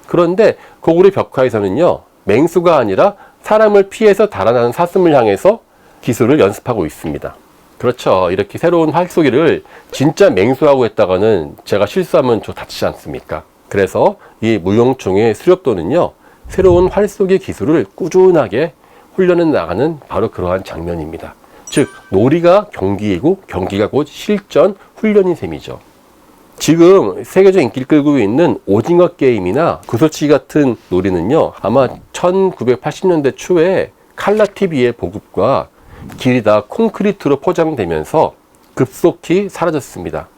[SPEAKER 1] 그런데 고구려 벽화에서는요, 맹수가 아니라 사람을 피해서 달아나는 사슴을 향해서 기술을 연습하고 있습니다. 그렇죠. 이렇게 새로운 활쏘기를 진짜 맹수하고 했다가는 제가 실수하면 좀 다치지 않습니까? 그래서 이 무용총의 수렵도는요, 새로운 활쏘기 기술을 꾸준하게 훈련해 나가는 바로 그러한 장면입니다. 즉, 놀이가 경기이고 경기가 곧 실전 훈련인 셈이죠. 지금 세계적 인기를 끌고 있는 오징어 게임이나 구슬치기 같은 놀이는요, 아마 1980년대 초에 칼라TV의 보급과 길이 다 콘크리트로 포장되면서 급속히 사라졌습니다.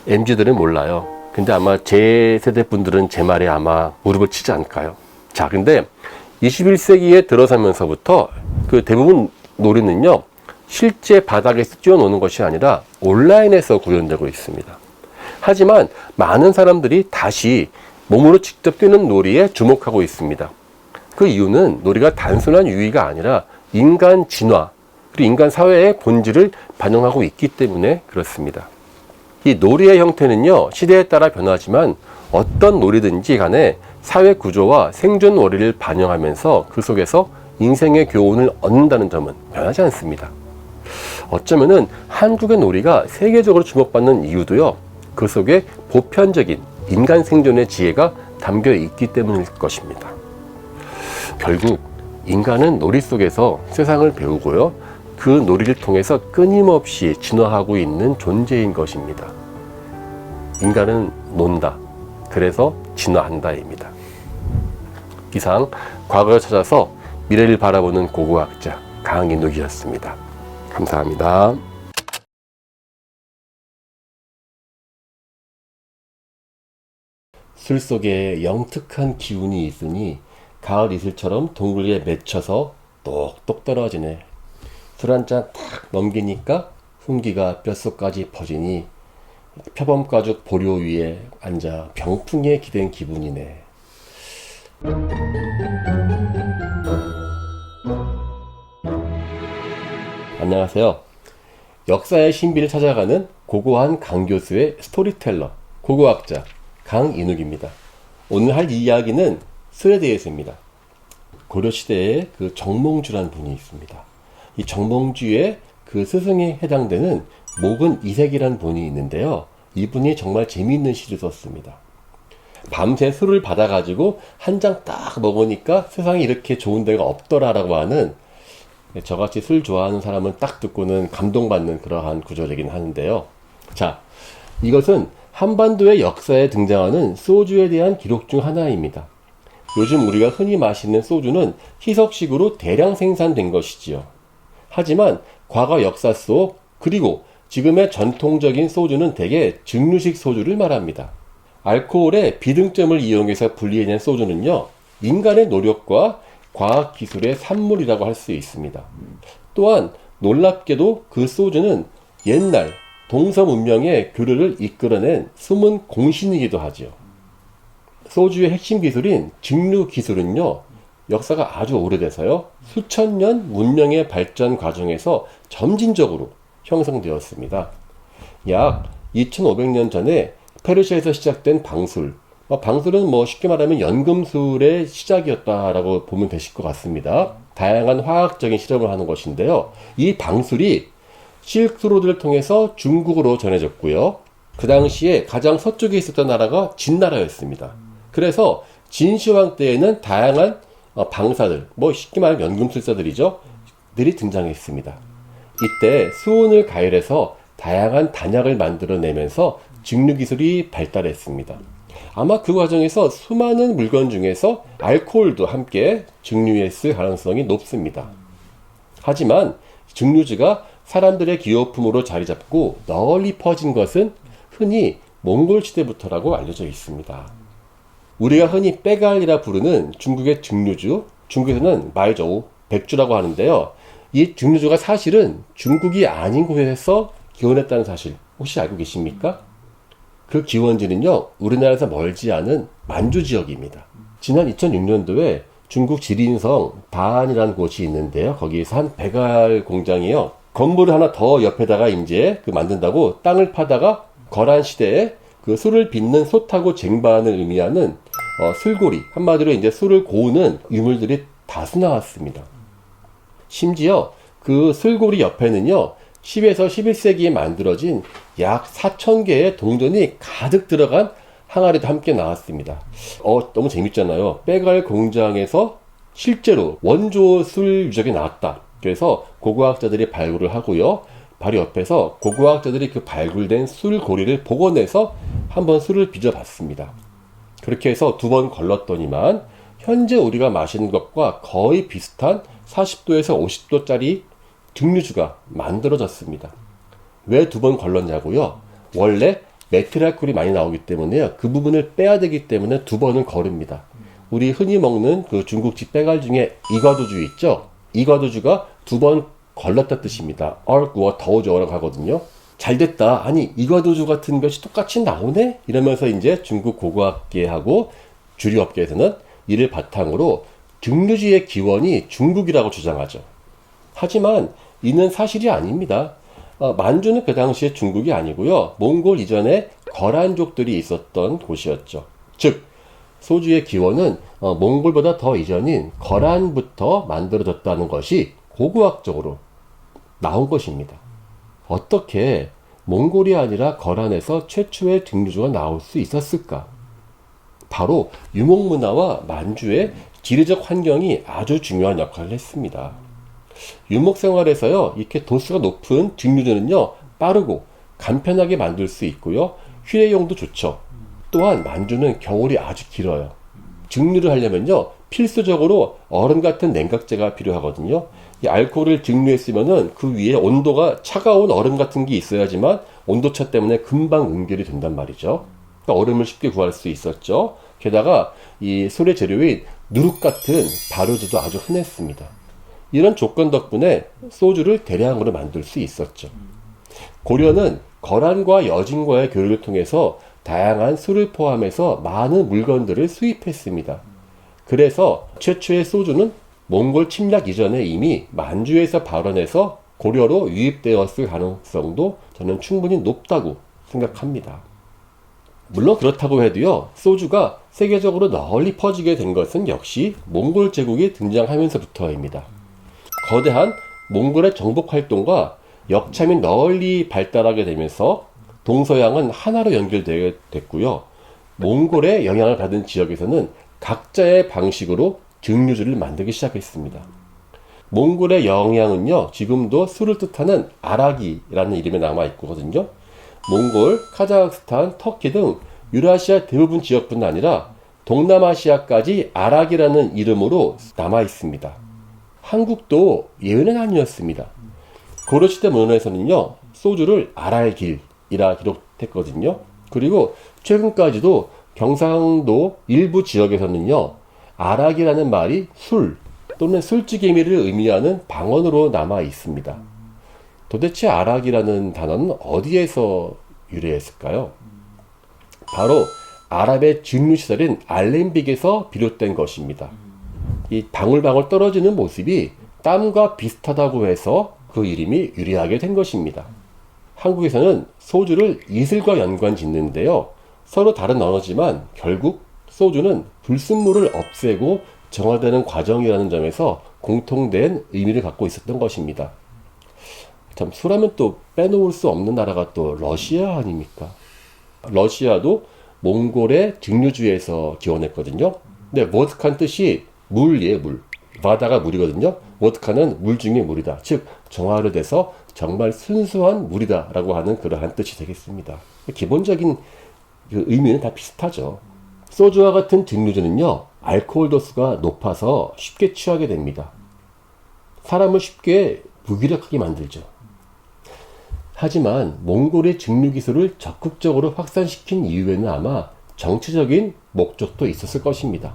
[SPEAKER 1] MZ들은 몰라요. 근데 아마 제 세대 분들은 제 말에 아마 무릎을 치지 않을까요? 자, 근데 21세기에 들어서면서부터 그 대부분 놀이는요, 실제 바닥에서 뛰어노는 것이 아니라 온라인에서 구현되고 있습니다. 하지만 많은 사람들이 다시 몸으로 직접 뛰는 놀이에 주목하고 있습니다. 그 이유는 놀이가 단순한 유희가 아니라 인간 진화, 그리고 인간 사회의 본질을 반영하고 있기 때문에 그렇습니다. 이 놀이의 형태는요, 시대에 따라 변하지만 어떤 놀이든지 간에 사회 구조와 생존 원리를 반영하면서 그 속에서 인생의 교훈을 얻는다는 점은 변하지 않습니다. 어쩌면은 한국의 놀이가 세계적으로 주목받는 이유도요, 그 속에 보편적인 인간 생존의 지혜가 담겨 있기 때문일 것입니다. 결국 인간은 놀이 속에서 세상을 배우고요, 그 놀이를 통해서 끊임없이 진화하고 있는 존재인 것입니다. 인간은 논다, 그래서 진화한다입니다. 이상 과거를 찾아서 미래를 바라보는 고고학자 강인욱이었습니다. 감사합니다. 술 속에 영특한 기운이 있으니 가을 이슬처럼 둥글게 맺혀서 똑똑 떨어지네. 술 한 잔 탁 넘기니까 훈기가 뼛속까지 퍼지니 표범가죽 보료 위에 앉아 병풍에 기댄 기분이네. 안녕하세요. 역사의 신비를 찾아가는 고고한 강교수의 스토리텔러, 고고학자 강인욱입니다. 오늘 할 이야기는 술에 대해서입니다. 고려시대에 그 정몽주란 분이 있습니다. 이 정몽주의 그 스승에 해당되는 목은 이색이라는 분이 있는데요. 이분이 정말 재미있는 시를 썼습니다. 밤새 술을 받아가지고 한 잔 딱 먹으니까 세상에 이렇게 좋은 데가 없더라라고 하는, 저같이 술 좋아하는 사람은 딱 듣고는 감동받는 그러한 구절이긴 하는데요. 자, 이것은 한반도의 역사에 등장하는 소주에 대한 기록 중 하나입니다. 요즘 우리가 흔히 마시는 소주는 희석식으로 대량 생산된 것이지요. 하지만 과거 역사 속, 그리고 지금의 전통적인 소주는 대개 증류식 소주를 말합니다. 알코올의 비등점을 이용해서 분리해낸 소주는요, 인간의 노력과 과학기술의 산물이라고 할 수 있습니다. 또한 놀랍게도 그 소주는 옛날 동서 문명의 교류를 이끌어낸 숨은 공신이기도 하지요. 소주의 핵심 기술인 증류 기술은요, 역사가 아주 오래돼서요, 수천 년 문명의 발전 과정에서 점진적으로 형성되었습니다. 약 2500년 전에 페르시아에서 시작된 방술, 방술은 쉽게 말하면 연금술의 시작이었다라고 보면 되실 것 같습니다. 다양한 화학적인 실험을 하는 것인데요. 이 방술이 실크로드를 통해서 중국으로 전해졌고요. 그 당시에 가장 서쪽에 있었던 나라가 진나라였습니다. 그래서 진시황 때에는 다양한 방사들, 쉽게 말하면 연금술사들이죠, 들이 등장했습니다. 이때 수은을 가열해서 다양한 단약을 만들어내면서 증류기술이 발달했습니다. 아마 그 과정에서 수많은 물건 중에서 알코올도 함께 증류했을 가능성이 높습니다. 하지만 증류주가 사람들의 기호품으로 자리 잡고 널리 퍼진 것은 흔히 몽골 시대부터라고 알려져 있습니다. 우리가 흔히 빼갈이라 부르는 중국의 증류주, 중국에서는 마이저우, 백주라고 하는데요. 이 증류주가 사실은 중국이 아닌 곳에서 기원했다는 사실 혹시 알고 계십니까? 그 기원지는요, 우리나라에서 멀지 않은 만주 지역입니다. 지난 2006년도에 중국 지린성 바안이라는 곳이 있는데요. 거기에서 한 배갈 공장이요, 건물을 하나 더 옆에다가 이제 만든다고 땅을 파다가 거란 시대에 그 술을 빚는 솥하고 쟁반을 의미하는 술고리, 한마디로 이제 술을 고우는 유물들이 다수 나왔습니다. 심지어 그 술고리 옆에는요, 10에서 11세기에 만들어진 약 4,000개의 동전이 가득 들어간 항아리도 함께 나왔습니다. 너무 재밌잖아요. 빼갈 공장에서 실제로 원조 술 유적이 나왔다. 그래서 고고학자들이 발굴을 하고요, 바로 옆에서 고고학자들이 그 발굴된 술고리를 복원해서 한번 술을 빚어봤습니다. 그렇게 해서 2번 걸렀더니만 현재 우리가 마시는 것과 거의 비슷한 40도에서 50도짜리 증류주가 만들어졌습니다. 왜 2번 걸렀냐고요? 원래 메틸알코올이 많이 나오기 때문에요, 그 부분을 빼야 되기 때문에 2번을 거릅니다. 우리 흔히 먹는 그 중국집 빼갈 중에 이과도주 있죠? 이과도주가 2번 걸렀다 뜻입니다. 얼구어 더우저라고 하거든요. 잘됐다. 아니, 이과도주 같은 것이 똑같이 나오네? 이러면서 이제 중국 고고학계하고 주류업계에서는 이를 바탕으로 증류주의 기원이 중국이라고 주장하죠. 하지만 이는 사실이 아닙니다. 만주는 그 당시에 중국이 아니고요, 몽골 이전에 거란족들이 있었던 곳이었죠. 즉, 소주의 기원은 몽골보다 더 이전인 거란부터 만들어졌다는 것이 고고학적으로 나온 것입니다. 어떻게 몽골이 아니라 거란에서 최초의 증류주가 나올 수 있었을까? 바로 유목문화와 만주의 지리적 환경이 아주 중요한 역할을 했습니다. 유목생활에서요, 이렇게 도수가 높은 증류주는요, 빠르고 간편하게 만들 수 있고요, 휴대용도 좋죠. 또한 만주는 겨울이 아주 길어요. 증류를 하려면요, 필수적으로 얼음 같은 냉각제가 필요하거든요. 이 알코올을 증류했으면은 그 위에 온도가 차가운 얼음 같은 게 있어야지만 온도차 때문에 금방 응결이 된단 말이죠. 그러니까 얼음을 쉽게 구할 수 있었죠. 게다가 이 술의 재료인 누룩 같은 발효주도 아주 흔했습니다. 이런 조건 덕분에 소주를 대량으로 만들 수 있었죠. 고려는 거란과 여진과의 교류를 통해서 다양한 술을 포함해서 많은 물건들을 수입했습니다. 그래서 최초의 소주는 몽골 침략 이전에 이미 만주에서 발원해서 고려로 유입되었을 가능성도 저는 충분히 높다고 생각합니다. 물론 그렇다고 해도요, 소주가 세계적으로 널리 퍼지게 된 것은 역시 몽골 제국이 등장하면서부터입니다. 거대한 몽골의 정복 활동과 역참이 널리 발달하게 되면서 동서양은 하나로 연결되게 됐고요. 몽골의 영향을 받은 지역에서는 각자의 방식으로 증류주를 만들기 시작했습니다. 몽골의 영향은요, 지금도 술을 뜻하는 아라기라는 이름에 남아있거든요. 몽골, 카자흐스탄, 터키 등 유라시아 대부분 지역뿐 아니라 동남아시아까지 아라기라는 이름으로 남아있습니다. 한국도 예외는 아니었습니다. 고려시대 문헌에서는요, 소주를 아랄길이라 기록했거든요. 그리고 최근까지도 경상도 일부 지역에서는요, 아락이라는 말이 술 또는 술찌개미를 의미하는 방언으로 남아 있습니다. 도대체 아락이라는 단어는 어디에서 유래했을까요? 바로 아랍의 증류시설인 알렘빅에서 비롯된 것입니다. 이 방울방울 떨어지는 모습이 땀과 비슷하다고 해서 그 이름이 유래하게 된 것입니다. 한국에서는 소주를 이슬과 연관 짓는데요. 서로 다른 언어지만 결국 소주는 불순물을 없애고 정화되는 과정이라는 점에서 공통된 의미를 갖고 있었던 것입니다. 참, 술하면 또 빼놓을 수 없는 나라가 또 러시아 아닙니까? 러시아도 몽골의 증류주에서 기원했거든요. 근데 보드카는 뜻이 물이에요, 물. 바다가 물이거든요. 보드카는 물 중에 물이다. 즉, 정화를 돼서 정말 순수한 물이다 라고 하는 그러한 뜻이 되겠습니다. 기본적인 그 의미는 다 비슷하죠. 소주와 같은 증류주는요, 알코올 도수가 높아서 쉽게 취하게 됩니다. 사람을 쉽게 무기력하게 만들죠. 하지만 몽골의 증류 기술을 적극적으로 확산시킨 이유에는 아마 정치적인 목적도 있었을 것입니다.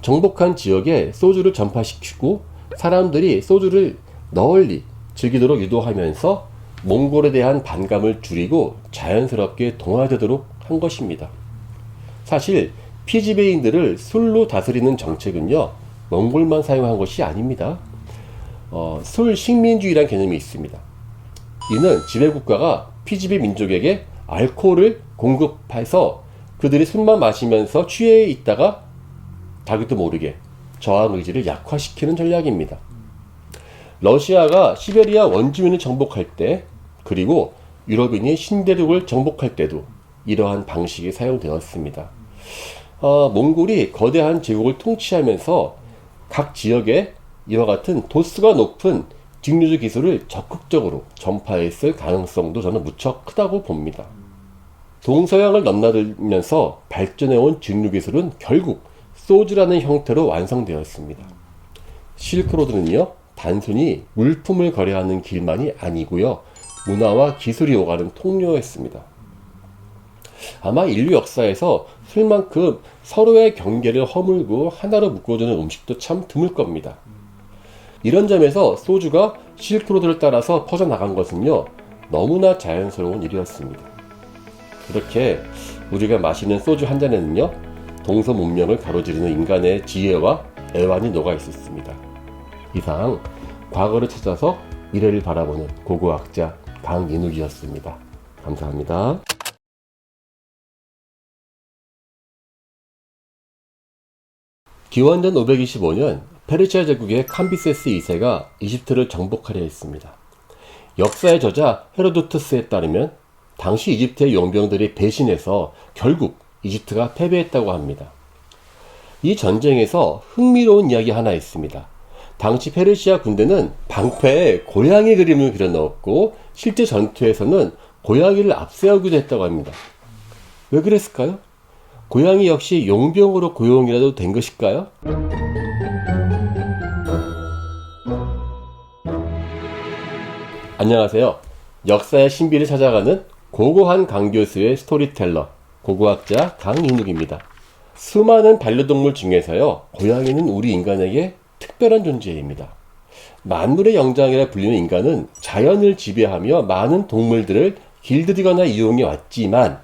[SPEAKER 1] 정복한 지역에 소주를 전파시키고 사람들이 소주를 널리 즐기도록 유도하면서 몽골에 대한 반감을 줄이고 자연스럽게 동화되도록 한 것입니다. 사실 피지배인들을 술로 다스리는 정책은요, 몽골만 사용한 것이 아닙니다. 술 식민주의라는 개념이 있습니다. 이는 지배국가가 피지배 민족에게 알코올을 공급해서 그들이 술만 마시면서 취해 있다가 자기도 모르게 저항 의지를 약화시키는 전략입니다. 러시아가 시베리아 원주민을 정복할 때, 그리고 유럽인이 신대륙을 정복할 때도 이러한 방식이 사용되었습니다. 몽골이 거대한 제국을 통치하면서 각 지역에 이와 같은 도수가 높은 증류주 기술을 적극적으로 전파했을 가능성도 저는 무척 크다고 봅니다. 동서양을 넘나들면서 발전해온 증류 기술은 결국 소주라는 형태로 완성되었습니다. 실크로드는요, 단순히 물품을 거래하는 길만이 아니고요, 문화와 기술이 오가는 통로였습니다. 아마 인류 역사에서 술만큼 서로의 경계를 허물고 하나로 묶어주는 음식도 참 드물 겁니다. 이런 점에서 소주가 실크로드를 따라서 퍼져나간 것은요, 너무나 자연스러운 일이었습니다. 그렇게 우리가 마시는 소주 한 잔에는요, 동서 문명을 가로지르는 인간의 지혜와 애환이 녹아 있었습니다. 이상 과거를 찾아서 미래를 바라보는 고고학자 강인욱이었습니다. 감사합니다. 기원전 525년 페르시아 제국의 캄비세스 2세가 이집트를 정복하려 했습니다. 역사의 저자 헤로도투스에 따르면 당시 이집트의 용병들이 배신해서 결국 이집트가 패배했다고 합니다. 이 전쟁에서 흥미로운 이야기 하나 있습니다. 당시 페르시아 군대는 방패에 고양이 그림을 그려넣었고 실제 전투에서는 고양이를 앞세우기도 했다고 합니다. 왜 그랬을까요? 고양이 역시 용병으로 고용이라도 된 것일까요? 안녕하세요. 역사의 신비를 찾아가는 고고한 강교수의 스토리텔러, 고고학자 강인욱입니다. 수많은 반려동물 중에서요, 고양이는 우리 인간에게 특별한 존재입니다. 만물의 영장이라 불리는 인간은 자연을 지배하며 많은 동물들을 길들이거나 이용해 왔지만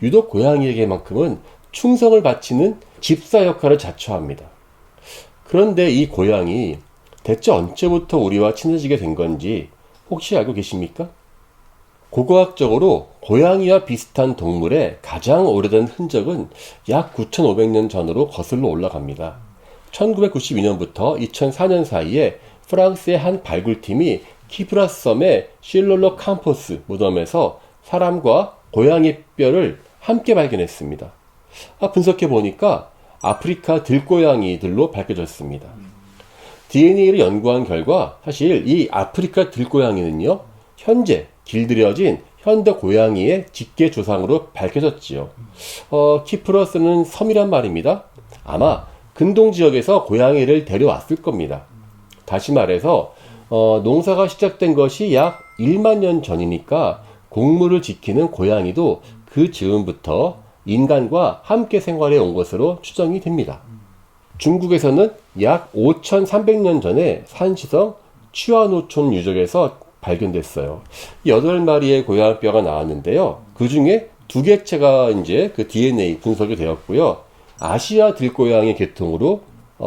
[SPEAKER 1] 유독 고양이에게만큼은 충성을 바치는 집사 역할을 자처합니다. 그런데 이 고양이 대체 언제부터 우리와 친해지게 된 건지 혹시 알고 계십니까? 고고학적으로 고양이와 비슷한 동물의 가장 오래된 흔적은 약 9,500년 전으로 거슬러 올라갑니다. 1992년부터 2004년 사이에 프랑스의 한 발굴팀이 키프라스 섬의 실롤로 캠포스 무덤에서 사람과 고양이 뼈를 함께 발견했습니다. 분석해 보니까 아프리카 들고양이들로 밝혀졌습니다. DNA를 연구한 결과 사실 이 아프리카 들고양이는요, 현재 길들여진 현대 고양이의 직계 조상으로 밝혀졌지요. 키프러스는 섬이란 말입니다. 아마 근동 지역에서 고양이를 데려왔을 겁니다. 다시 말해서 농사가 시작된 것이 약 1만 년 전이니까 곡물을 지키는 고양이도 그 즈음부터 인간과 함께 생활해 온 것으로 추정이 됩니다. 중국에서는 약 5,300년 전에 산시성 취화노촌 유적에서 발견됐어요. 8마리의 고양이 뼈가 나왔는데요. 그 중에 2개체가 이제 그 DNA 분석이 되었고요. 아시아 들고양이 계통으로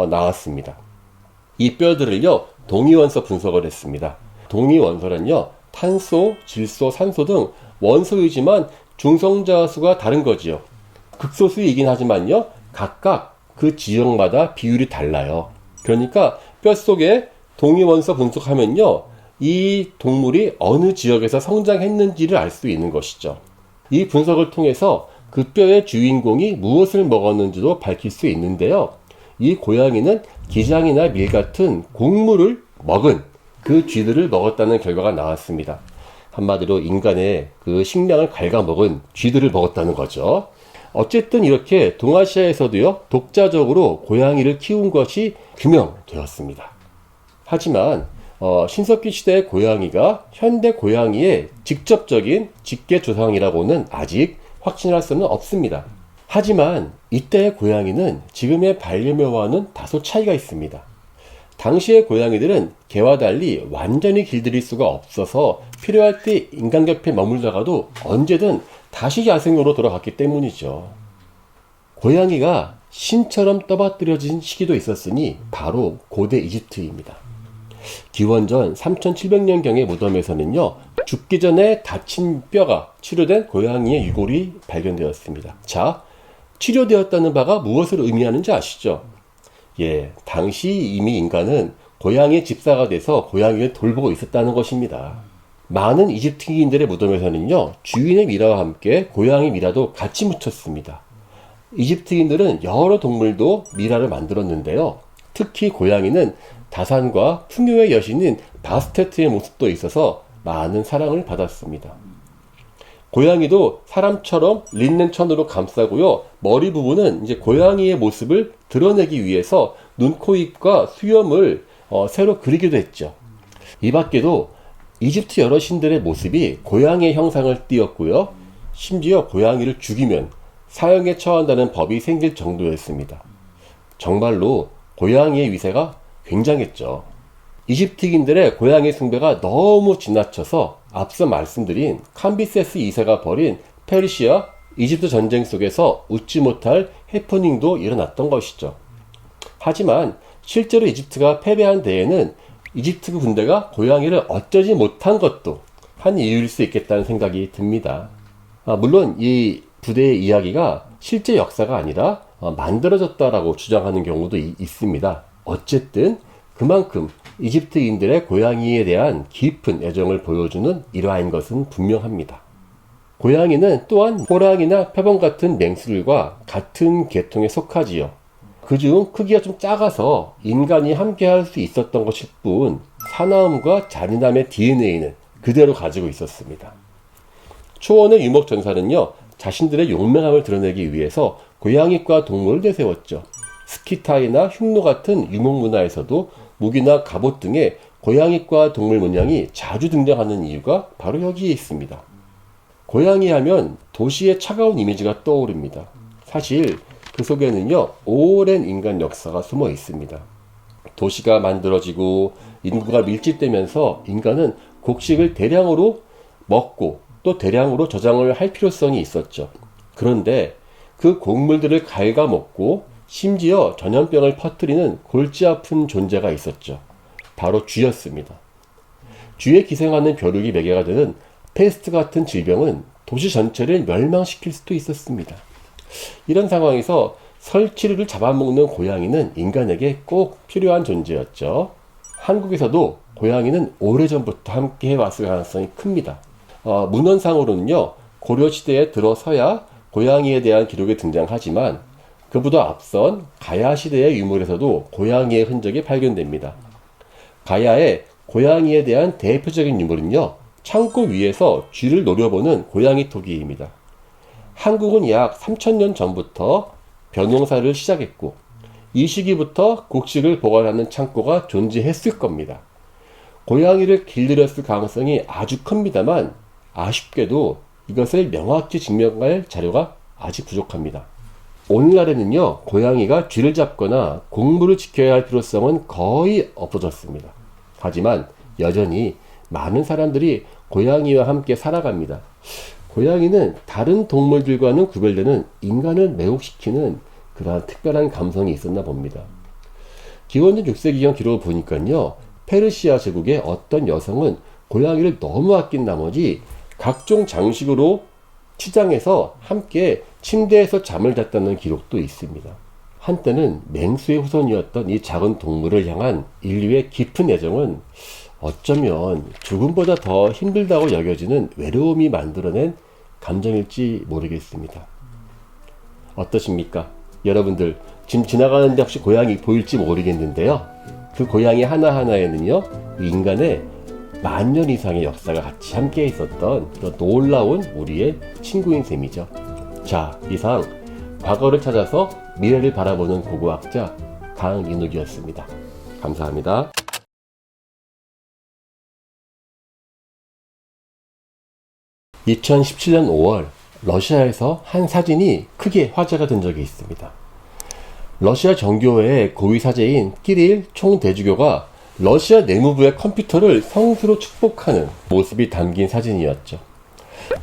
[SPEAKER 1] 나왔습니다. 이 뼈들을요, 동위원소 분석을 했습니다. 동위원소는요, 탄소, 질소, 산소 등 원소이지만 중성자 수가 다른 거지요. 극소수이긴 하지만요, 각각 그 지역마다 비율이 달라요. 그러니까 뼛속에 동위원소 분석하면요, 이 동물이 어느 지역에서 성장했는지를 알 수 있는 것이죠. 이 분석을 통해서 그 뼈의 주인공이 무엇을 먹었는지도 밝힐 수 있는데요. 이 고양이는 기장이나 밀 같은 곡물을 먹은 그 쥐들을 먹었다는 결과가 나왔습니다. 한마디로 인간의 그 식량을 갉아먹은 쥐들을 먹었다는 거죠. 어쨌든 이렇게 동아시아에서도요, 독자적으로 고양이를 키운 것이 규명되었습니다. 하지만 신석기 시대의 고양이가 현대 고양이의 직접적인 직계 조상이라고는 아직 확신할 수는 없습니다. 하지만 이때의 고양이는 지금의 반려묘와는 다소 차이가 있습니다. 당시의 고양이들은 개와 달리 완전히 길들일 수가 없어서 필요할 때 인간 곁에 머물다가도 언제든 다시 야생으로 돌아갔기 때문이죠. 고양이가 신처럼 떠받들여진 시기도 있었으니 바로 고대 이집트입니다. 기원전 3700년경의 무덤에서는요, 죽기 전에 다친 뼈가 치료된 고양이의 유골이 발견되었습니다. 자, 치료되었다는 바가 무엇을 의미하는지 아시죠? 당시 이미 인간은 고양이의 집사가 돼서 고양이를 돌보고 있었다는 것입니다. 많은 이집트인들의 무덤에서는요, 주인의 미라와 함께 고양이 미라도 같이 묻혔습니다. 이집트인들은 여러 동물도 미라를 만들었는데요. 특히 고양이는 다산과 풍요의 여신인 바스테트의 모습도 있어서 많은 사랑을 받았습니다. 고양이도 사람처럼 린넨 천으로 감싸고요. 머리 부분은 이제 고양이의 모습을 드러내기 위해서 눈, 코, 입과 수염을 새로 그리기도 했죠. 이 밖에도 이집트 여러 신들의 모습이 고양이의 형상을 띄었고요. 심지어 고양이를 죽이면 사형에 처한다는 법이 생길 정도였습니다. 정말로 고양이의 위세가 굉장했죠. 이집트인들의 고양이 숭배가 너무 지나쳐서 앞서 말씀드린 캄비세스 2세가 벌인 페르시아, 이집트 전쟁 속에서 웃지 못할 해프닝도 일어났던 것이죠. 하지만 실제로 이집트가 패배한 데에는 이집트 군대가 고양이를 어쩌지 못한 것도 한 이유일 수 있겠다는 생각이 듭니다. 물론 이 부대의 이야기가 실제 역사가 아니라 만들어졌다라고 주장하는 경우도 있습니다. 어쨌든 그만큼 이집트인들의 고양이에 대한 깊은 애정을 보여주는 일화인 것은 분명합니다. 고양이는 또한 호랑이나 표범 같은 맹수들과 같은 계통에 속하지요. 그중 크기가 좀 작아서 인간이 함께 할 수 있었던 것일 뿐 사나움과 잔인함의 DNA는 그대로 가지고 있었습니다. 초원의 유목전사는요, 자신들의 용맹함을 드러내기 위해서 고양이과 동물을 내세웠죠. 스키타이나 흉노 같은 유목문화에서도 무기나 갑옷 등의 고양이과 동물 문양이 자주 등장하는 이유가 바로 여기에 있습니다. 고양이 하면 도시의 차가운 이미지가 떠오릅니다. 사실 그 속에는요, 오랜 인간 역사가 숨어 있습니다. 도시가 만들어지고 인구가 밀집되면서 인간은 곡식을 대량으로 먹고 또 대량으로 저장을 할 필요성이 있었죠. 그런데 그 곡물들을 갉아먹고 심지어 전염병을 퍼뜨리는 골치 아픈 존재가 있었죠. 바로 쥐였습니다. 쥐에 기생하는 벼룩이 매개가 되는 페스트 같은 질병은 도시 전체를 멸망시킬 수도 있었습니다. 이런 상황에서 설치류를 잡아먹는 고양이는 인간에게 꼭 필요한 존재였죠. 한국에서도 고양이는 오래전부터 함께 해왔을 가능성이 큽니다. 문헌상으로는요, 고려시대에 들어서야 고양이에 대한 기록이 등장하지만 그보다 앞선 가야시대의 유물에서도 고양이의 흔적이 발견됩니다. 가야의 고양이에 대한 대표적인 유물은요, 창고 위에서 쥐를 노려보는 고양이 토기입니다. 한국은 약 3000년 전부터 벼농사를 시작했고 이 시기부터 곡식을 보관하는 창고가 존재했을 겁니다. 고양이를 길들였을 가능성이 아주 큽니다만 아쉽게도 이것을 명확히 증명할 자료가 아직 부족합니다. 오늘날에는요, 고양이가 쥐를 잡거나 공물을 지켜야 할 필요성은 거의 없어졌습니다. 하지만 여전히 많은 사람들이 고양이와 함께 살아갑니다. 고양이는 다른 동물들과는 구별되는 인간을 매혹시키는 그러한 특별한 감성이 있었나 봅니다. 기원전 6세기경 기록을 보니까요, 페르시아 제국의 어떤 여성은 고양이를 너무 아낀 나머지 각종 장식으로 치장해서 함께 침대에서 잠을 잤다는 기록도 있습니다. 한때는 맹수의 후손이었던 이 작은 동물을 향한 인류의 깊은 애정은 어쩌면 죽음보다 더 힘들다고 여겨지는 외로움이 만들어낸 감정일지 모르겠습니다. 어떠십니까? 여러분들 지금 지나가는데 혹시 고양이 보일지 모르겠는데요, 그 고양이 하나하나에는요, 인간의 만년 이상의 역사가 같이 함께 있었던 그런 놀라운 우리의 친구인 셈이죠. 자, 이상 과거를 찾아서 미래를 바라보는 고고학자 강인욱이었습니다. 감사합니다. 2017년 5월 러시아에서 한 사진이 크게 화제가 된 적이 있습니다. 러시아 정교회의 고위 사제인 키릴 총대주교가 러시아 내무부의 컴퓨터를 성수로 축복하는 모습이 담긴 사진이었죠.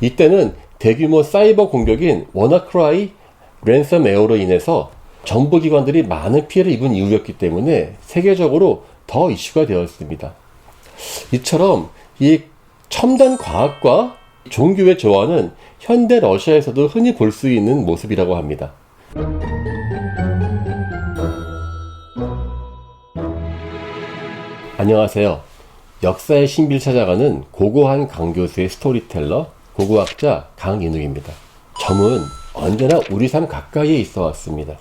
[SPEAKER 1] 이때는 대규모 사이버 공격인 워나크라이 랜섬웨어로 인해서 정보기관들이 많은 피해를 입은 이후였기 때문에 세계적으로 더 이슈가 되었습니다. 이처럼 이 첨단 과학과 종교의 조화는 현대 러시아에서도 흔히 볼 수 있는 모습이라고 합니다. 안녕하세요. 역사의 신비를 찾아가는 고고한 강교수의 스토리텔러, 고고학자 강인욱입니다. 점은 언제나 우리 삶 가까이에 있어 왔습니다.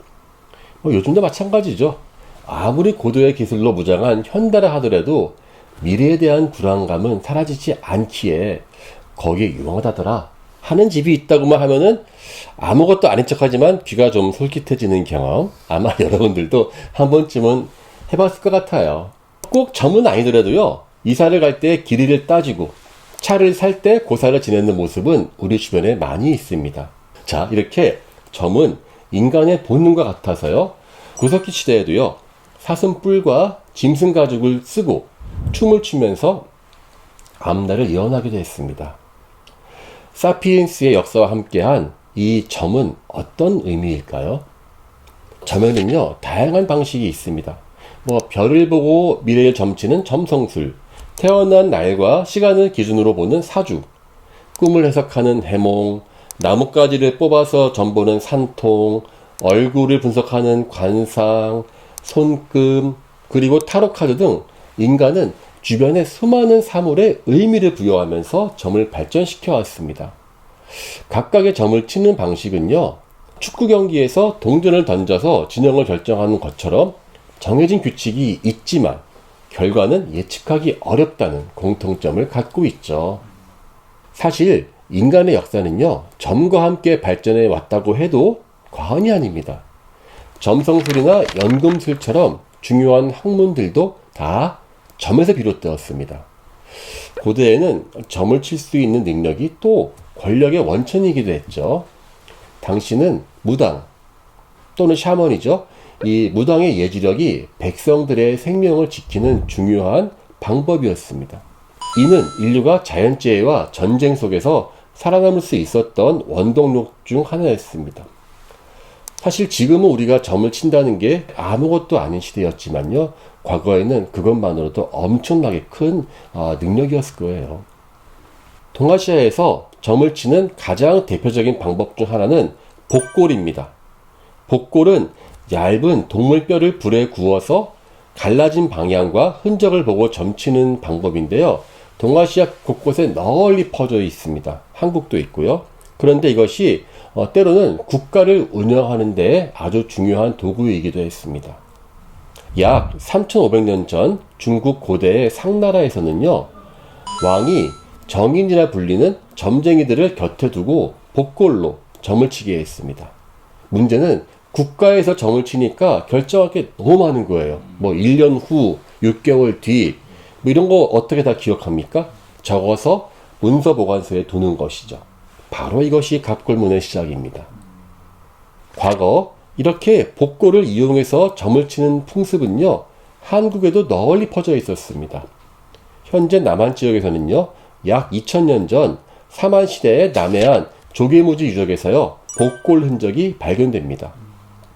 [SPEAKER 1] 요즘도 마찬가지죠. 아무리 고도의 기술로 무장한 현대라 하더라도 미래에 대한 불안감은 사라지지 않기에 거기에 유용하다더라 하는 집이 있다고만 하면은 아무것도 아닌 척하지만 귀가 좀 솔깃해지는 경험, 아마 여러분들도 한 번쯤은 해봤을 것 같아요. 꼭 점은 아니더라도요, 이사를 갈 때 길이를 따지고 차를 살 때 고사를 지내는 모습은 우리 주변에 많이 있습니다. 자, 이렇게 점은 인간의 본능과 같아서요, 구석기 시대에도요, 사슴뿔과 짐승 가죽을 쓰고 춤을 추면서 앞날을 예언하기도 했습니다. 사피엔스의 역사와 함께한 이 점은 어떤 의미일까요? 점에는요, 다양한 방식이 있습니다. 별을 보고 미래를 점치는 점성술, 태어난 날과 시간을 기준으로 보는 사주, 꿈을 해석하는 해몽, 나뭇가지를 뽑아서 점 보는 산통, 얼굴을 분석하는 관상, 손금, 그리고 타로카드 등 인간은 주변의 수많은 사물에 의미를 부여하면서 점을 발전시켜 왔습니다. 각각의 점을 치는 방식은요, 축구 경기에서 동전을 던져서 진영을 결정하는 것처럼 정해진 규칙이 있지만 결과는 예측하기 어렵다는 공통점을 갖고 있죠. 사실 인간의 역사는요, 점과 함께 발전해 왔다고 해도 과언이 아닙니다. 점성술이나 연금술처럼 중요한 학문들도 다 점에서 비롯되었습니다. 고대에는 점을 칠 수 있는 능력이 또 권력의 원천이기도 했죠. 당시는 무당 또는 샤먼이죠. 이 무당의 예지력이 백성들의 생명을 지키는 중요한 방법이었습니다. 이는 인류가 자연재해와 전쟁 속에서 살아남을 수 있었던 원동력 중 하나였습니다. 사실 지금은 우리가 점을 친다는 게 아무것도 아닌 시대였지만요. 과거에는 그것만으로도 엄청나게 큰 능력이었을 거예요. 동아시아에서 점을 치는 가장 대표적인 방법 중 하나는 복골입니다. 복골은 얇은 동물뼈를 불에 구워서 갈라진 방향과 흔적을 보고 점치는 방법인데요. 동아시아 곳곳에 널리 퍼져 있습니다. 한국도 있고요. 그런데 이것이 때로는 국가를 운영하는 데 아주 중요한 도구이기도 했습니다. 약 3500년 전 중국 고대의 상나라에서는요, 왕이 정인이라 불리는 점쟁이들을 곁에 두고 복골로 점을 치게 했습니다. 문제는 국가에서 점을 치니까 결정할 게 너무 많은 거예요. 1년 후, 6개월 뒤, 이런 거 어떻게 다 기억합니까? 적어서 문서 보관소에 두는 것이죠. 바로 이것이 갑골문의 시작입니다. 과거 이렇게 복골을 이용해서 점을 치는 풍습은요, 한국에도 널리 퍼져 있었습니다. 현재 남한 지역에서는요, 약 2000년 전 삼한시대의 남해안 조개무지 유적에서요, 복골 흔적이 발견됩니다.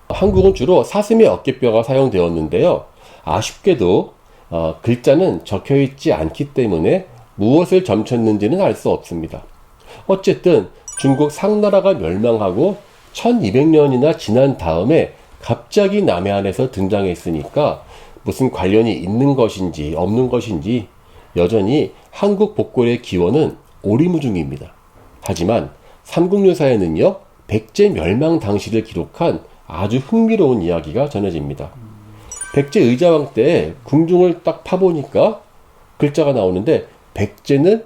[SPEAKER 1] 한국은 주로 사슴의 어깨뼈가 사용되었는데요. 아쉽게도 글자는 적혀있지 않기 때문에 무엇을 점쳤는지는 알 수 없습니다. 어쨌든 중국 상나라가 멸망하고 1200년이나 지난 다음에 갑자기 남해안에서 등장했으니까 무슨 관련이 있는 것인지 없는 것인지 여전히 한국 복골의 기원은 오리무중입니다. 하지만 삼국유사에는요, 백제 멸망 당시를 기록한 아주 흥미로운 이야기가 전해집니다. 백제 의자왕 때 궁중을 딱 파보니까 글자가 나오는데 백제는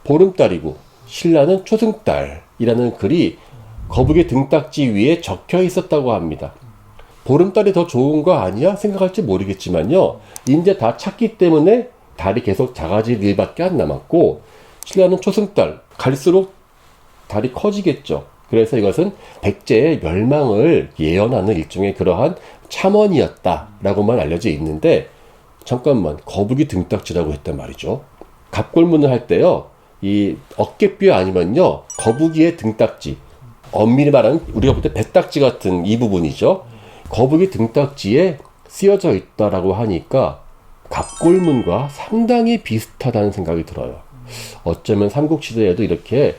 [SPEAKER 1] 보름달이고 신라는 초승달이라는 글이 거북이 등딱지 위에 적혀 있었다고 합니다. 보름달이 더 좋은 거 아니야? 생각할지 모르겠지만요. 이제 다 찾기 때문에 달이 계속 작아질 일밖에 안 남았고, 신라는 초승달, 갈수록 달이 커지겠죠. 그래서 이것은 백제의 멸망을 예언하는 일종의 그러한 참언이었다라고만 알려져 있는데, 잠깐만, 거북이 등딱지라고 했단 말이죠. 갑골문을 할 때요, 이 어깨뼈 아니면요, 거북이의 등딱지, 엄밀히 말하면 우리가 볼 때 배딱지 같은 이 부분이죠. 거북이 등딱지에 쓰여져 있다라고 하니까 갑골문과 상당히 비슷하다는 생각이 들어요. 어쩌면 삼국시대에도 이렇게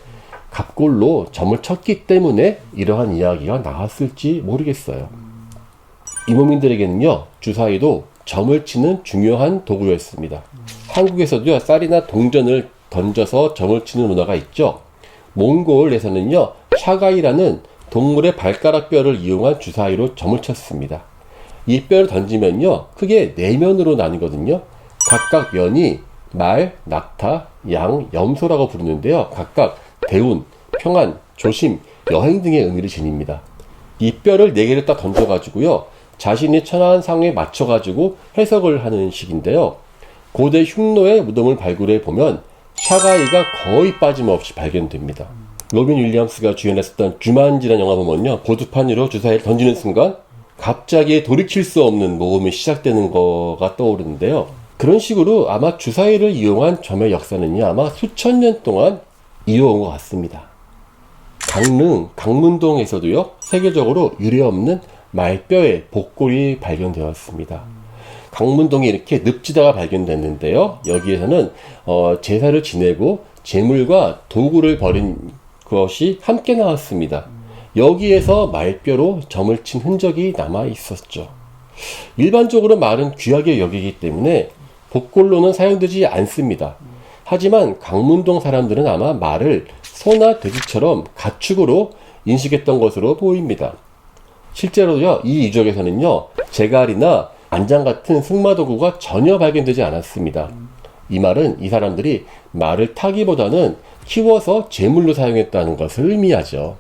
[SPEAKER 1] 갑골로 점을 쳤기 때문에 이러한 이야기가 나왔을지 모르겠어요. 이모민들에게는요, 주사위도 점을 치는 중요한 도구였습니다. 한국에서도요, 쌀이나 동전을 던져서 점을 치는 문화가 있죠. 몽골에서는요, 샤가이라는 동물의 발가락 뼈를 이용한 주사위로 점을 쳤습니다. 이 뼈를 던지면요, 크게 4면으로 나뉘거든요. 각각 면이 말, 낙타, 양, 염소라고 부르는데요. 각각 대운, 평안, 조심, 여행 등의 의미를 지닙니다. 이 뼈를 4개를 딱 던져가지고요, 자신이 처한 상황에 맞춰가지고 해석을 하는 식인데요. 고대 흉노의 무덤을 발굴해 보면 샤가이가 거의 빠짐없이 발견됩니다. 로빈 윌리엄스가 주연했었던 주만지라는 영화 보면요, 보드판 위로 주사위를 던지는 순간 갑자기 돌이킬 수 없는 모험이 시작되는 거가 떠오르는데요. 그런 식으로 아마 주사위를 이용한 점의 역사는요, 아마 수천 년 동안 이어온 것 같습니다. 강릉, 강문동에서도요, 세계적으로 유례없는 말뼈의 복골이 발견되었습니다. 강문동에 이렇게 늪지다가 발견됐는데요. 여기에서는 제사를 지내고 재물과 도구를 버린 것이 함께 나왔습니다. 여기에서 말뼈로 점을 친 흔적이 남아 있었죠. 일반적으로 말은 귀하게 여기기 때문에 복골로는 사용되지 않습니다. 하지만 강문동 사람들은 아마 말을 소나 돼지처럼 가축으로 인식했던 것으로 보입니다. 실제로요, 이 유적에서는요, 제갈이나 안장 같은 승마도구가 전혀 발견되지 않았습니다. 이 말은 이 사람들이 말을 타기보다는 키워서 제물로 사용했다는 것을 의미하죠.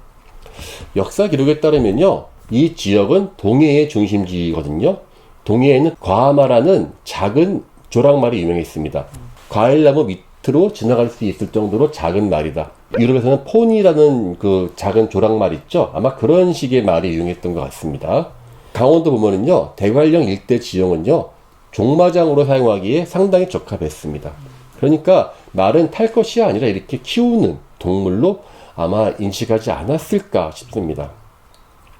[SPEAKER 1] 역사 기록에 따르면요, 이 지역은 동해의 중심지거든요. 동해에는 과마라는 작은 조랑말이 유명했습니다. 과일나무 밑으로 지나갈 수 있을 정도로 작은 말이다. 유럽에서는 폰이라는 그 작은 조랑말 있죠? 아마 그런 식의 말이 유행했던 것 같습니다. 강원도 보면은요, 대관령 일대 지형은요, 종마장으로 사용하기에 상당히 적합했습니다. 그러니까 말은 탈 것이 아니라 이렇게 키우는 동물로 아마 인식하지 않았을까 싶습니다.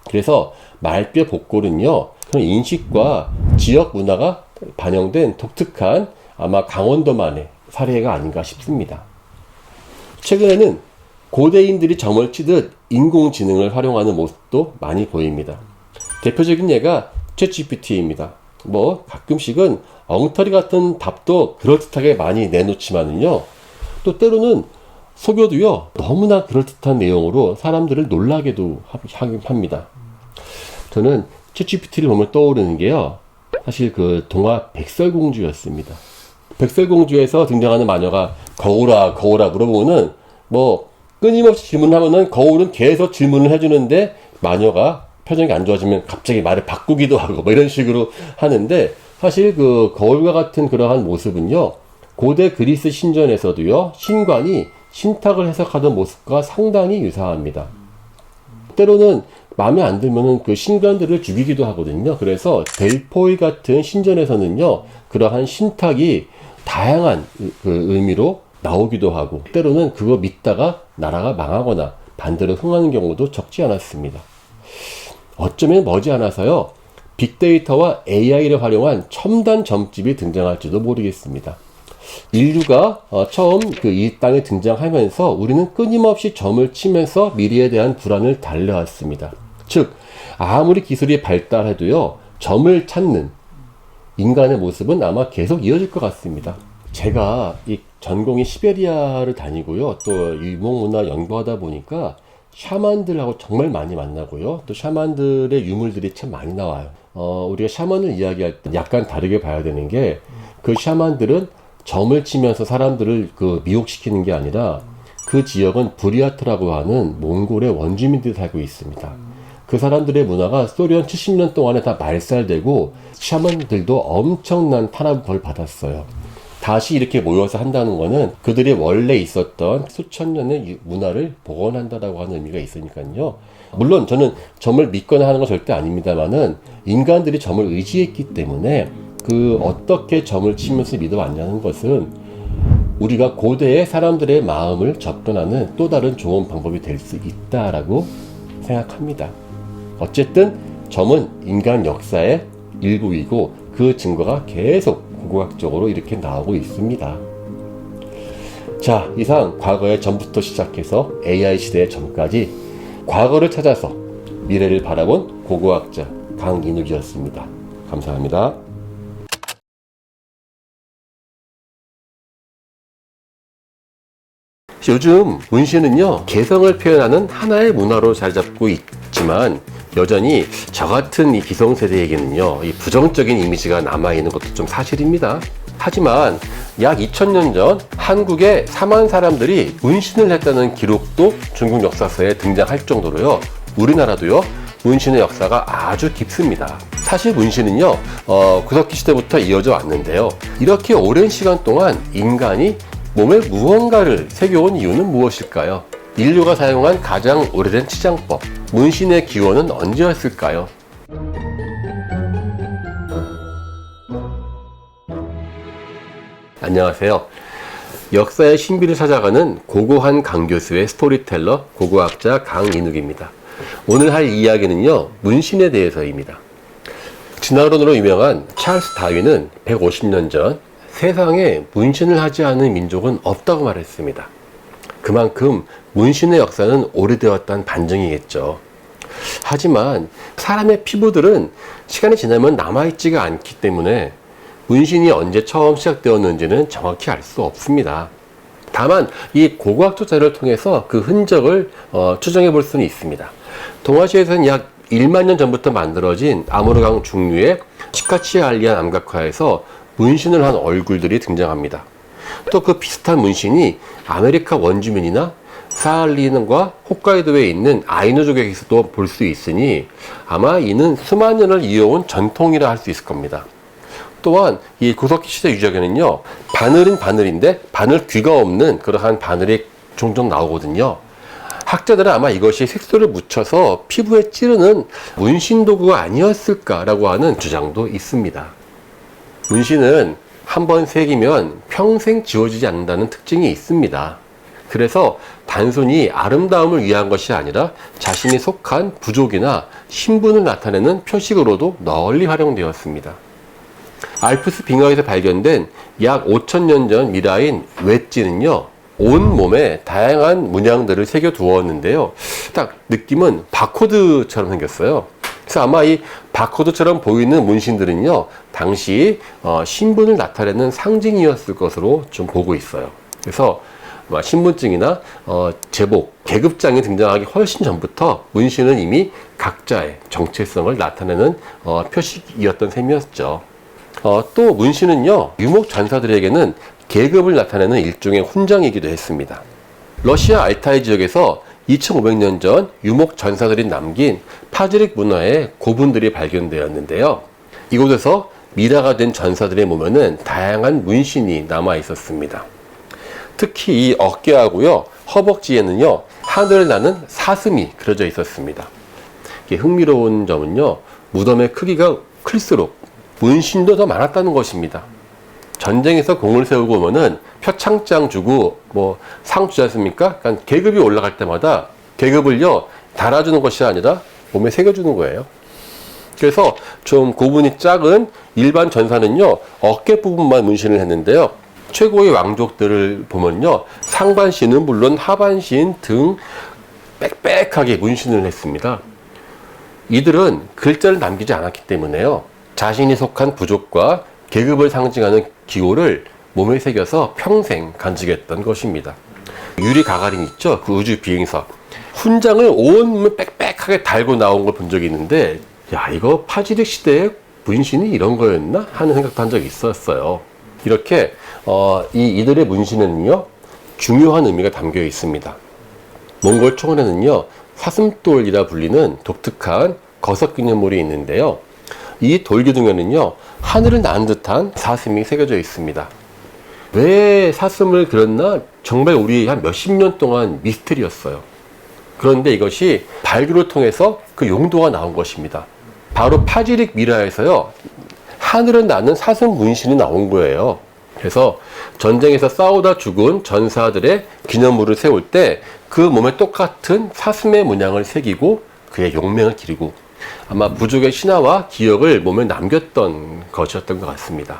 [SPEAKER 1] 그래서 말뼈 복골은요, 그런 인식과 지역 문화가 반영된 독특한 아마 강원도만의 사례가 아닌가 싶습니다. 최근에는 고대인들이 점을 치듯 인공지능을 활용하는 모습도 많이 보입니다. 대표적인 예가 챗GPT입니다. 가끔씩은 엉터리 같은 답도 그럴듯하게 많이 내놓지만은요, 또 때로는 속여도요, 너무나 그럴듯한 내용으로 사람들을 놀라게도 하긴 합니다. 저는 챗GPT를 보면 떠오르는 게요, 사실 그 동화 백설공주였습니다. 백설공주에서 등장하는 마녀가 거울아 물어보면은 끊임없이 질문하면은 거울은 계속 질문을 해주는데 마녀가 표정이 안 좋아지면 갑자기 말을 바꾸기도 하고 이런 식으로 하는데, 사실 그 거울과 같은 그러한 모습은요, 고대 그리스 신전에서도요, 신관이 신탁을 해석하던 모습과 상당히 유사합니다. 때로는 마음에 안 들면은 그 신관들을 죽이기도 하거든요. 그래서 델포이 같은 신전에서는요, 그러한 신탁이 다양한 그 의미로 나오기도 하고, 때로는 그거 믿다가 나라가 망하거나 반대로 흥하는 경우도 적지 않았습니다. 어쩌면 머지않아서요, 빅데이터와 AI를 활용한 첨단 점집이 등장할지도 모르겠습니다. 인류가 처음 이 땅에 등장하면서 우리는 끊임없이 점을 치면서 미래에 대한 불안을 달래왔습니다. 즉, 아무리 기술이 발달해도요, 점을 찾는 인간의 모습은 아마 계속 이어질 것 같습니다. 제가 이 전공이 시베리아를 다니고요, 또 유목문화 연구하다 보니까 샤만들하고 정말 많이 만나고요, 또 샤만들의 유물들이 참 많이 나와요. 우리가 샤만을 이야기할 때 약간 다르게 봐야 되는 게, 그 샤만들은 점을 치면서 사람들을 미혹시키는 게 아니라 그 지역은 부리아트라고 하는 몽골의 원주민들이 살고 있습니다. 그 사람들의 문화가 소련 70년 동안에 다 말살되고 샤만들도 엄청난 탄압을 받았어요. 다시 이렇게 모여서 한다는 거는 그들이 원래 있었던 수천 년의 문화를 복원한다라고 하는 의미가 있으니까요. 물론 저는 점을 믿거나 하는 건 절대 아닙니다만은, 인간들이 점을 의지했기 때문에 어떻게 점을 치면서 믿어왔냐는 것은 우리가 고대의 사람들의 마음을 접근하는 또 다른 좋은 방법이 될 수 있다라고 생각합니다. 어쨌든 점은 인간 역사의 일부이고 그 증거가 계속 고고학적으로 이렇게 나오고 있습니다. 자, 이상 과거의 점부터 시작해서 AI 시대의 점까지 과거를 찾아서 미래를 바라본 고고학자 강인욱이었습니다. 감사합니다. 요즘 문신은요, 개성을 표현하는 하나의 문화로 자리 잡고 있지만 여전히 저 같은 이 기성세대에게는요, 이 부정적인 이미지가 남아있는 것도 좀 사실입니다. 하지만 약 2000년 전 한국에 4만 사람들이 문신을 했다는 기록도 중국 역사서에 등장할 정도로요, 우리나라도요, 문신의 역사가 아주 깊습니다. 사실 문신은요, 구석기 시대부터 이어져 왔는데요, 이렇게 오랜 시간 동안 인간이 몸에 무언가를 새겨온 이유는 무엇일까요? 인류가 사용한 가장 오래된 치장법, 문신의 기원은 언제였을까요? 안녕하세요. 역사의 신비를 찾아가는 고고한 강교수의 스토리텔러, 고고학자 강인욱입니다. 오늘 할 이야기는요, 문신에 대해서입니다. 진화론으로 유명한 찰스 다윈은 150년 전 세상에 문신을 하지 않은 민족은 없다고 말했습니다. 그만큼 문신의 역사는 오래되었다는 반증이겠죠. 하지만 사람의 피부들은 시간이 지나면 남아있지가 않기 때문에 문신이 언제 처음 시작되었는지는 정확히 알 수 없습니다. 다만 이 고고학적 자료를 통해서 그 흔적을 추정해 볼 수는 있습니다. 동아시아에서는 약 1만 년 전부터 만들어진 아모르강 중류의 시카치알리안 암각화에서 문신을 한 얼굴들이 등장합니다. 또 그 비슷한 문신이 아메리카 원주민이나 사할린과 홋카이도에 있는 아이누족에서도 볼 수 있으니 아마 이는 수만 년을 이어온 전통이라 할 수 있을 겁니다. 또한 이 구석기 시대 유적에는요, 바늘은 바늘인데 바늘 귀가 없는 그러한 바늘이 종종 나오거든요. 학자들은 아마 이것이 색소를 묻혀서 피부에 찌르는 문신 도구가 아니었을까라고 하는 주장도 있습니다. 문신은 한번 새기면 평생 지워지지 않는다는 특징이 있습니다. 그래서 단순히 아름다움을 위한 것이 아니라 자신이 속한 부족이나 신분을 나타내는 표식으로도 널리 활용되었습니다. 알프스 빙하에서 발견된 약 5,000년 전 미라인 웨지는요, 온 몸에 다양한 문양들을 새겨 두었는데요. 딱 느낌은 바코드처럼 생겼어요. 그래서 아마 이 바코드처럼 보이는 문신들은요, 당시 신분을 나타내는 상징이었을 것으로 좀 보고 있어요. 그래서 신분증이나 제복, 계급장이 등장하기 훨씬 전부터 문신은 이미 각자의 정체성을 나타내는 표식이었던 셈이었죠. 또 문신은요, 유목 전사들에게는 계급을 나타내는 일종의 훈장이기도 했습니다. 러시아 알타이 지역에서 2500년 전 유목 전사들이 남긴 파즈릭 문화의 고분들이 발견되었는데요. 이곳에서 미라가 된 전사들의 몸에는 다양한 문신이 남아 있었습니다. 특히 이 어깨하고요, 허벅지에는요, 하늘을 나는 사슴이 그려져 있었습니다. 이게 흥미로운 점은요, 무덤의 크기가 클수록 문신도 더 많았다는 것입니다. 전쟁에서 공을 세우고 오면은 표창장 주고 상 주지 않습니까? 그러니까 계급이 올라갈 때마다 계급을요, 달아주는 것이 아니라 몸에 새겨주는 거예요. 그래서 좀 고분이 작은 일반 전사는요, 어깨 부분만 문신을 했는데요. 최고의 왕족들을 보면요, 상반신은 물론 하반신 등 빽빽하게 문신을 했습니다. 이들은 글자를 남기지 않았기 때문에요, 자신이 속한 부족과 계급을 상징하는 기호를 몸에 새겨서 평생 간직했던 것입니다. 유리 가가린 있죠? 그 우주 비행사. 훈장을 온몸에 빽빽하게 달고 나온 걸 본 적이 있는데, 야, 이거 파지릭 시대의 문신이 이런 거였나? 하는 생각도 한 적이 있었어요. 이렇게 이들의 문신에는요, 중요한 의미가 담겨 있습니다. 몽골 초원에는요, 사슴돌이라 불리는 독특한 거석기념물이 있는데요. 이 돌기둥에는요, 하늘을 나는 듯한 사슴이 새겨져 있습니다. 왜 사슴을 그렸나? 정말 우리 한 몇십 년 동안 미스터리였어요. 그런데 이것이 발굴을 통해서 그 용도가 나온 것입니다. 바로 파지릭 미라에서요, 하늘을 나는 사슴 문신이 나온 거예요. 그래서 전쟁에서 싸우다 죽은 전사들의 기념물을 세울 때 그 몸에 똑같은 사슴의 문양을 새기고 그의 용맹을 기리고 아마 부족의 신화와 기억을 몸에 남겼던 것이었던 것 같습니다.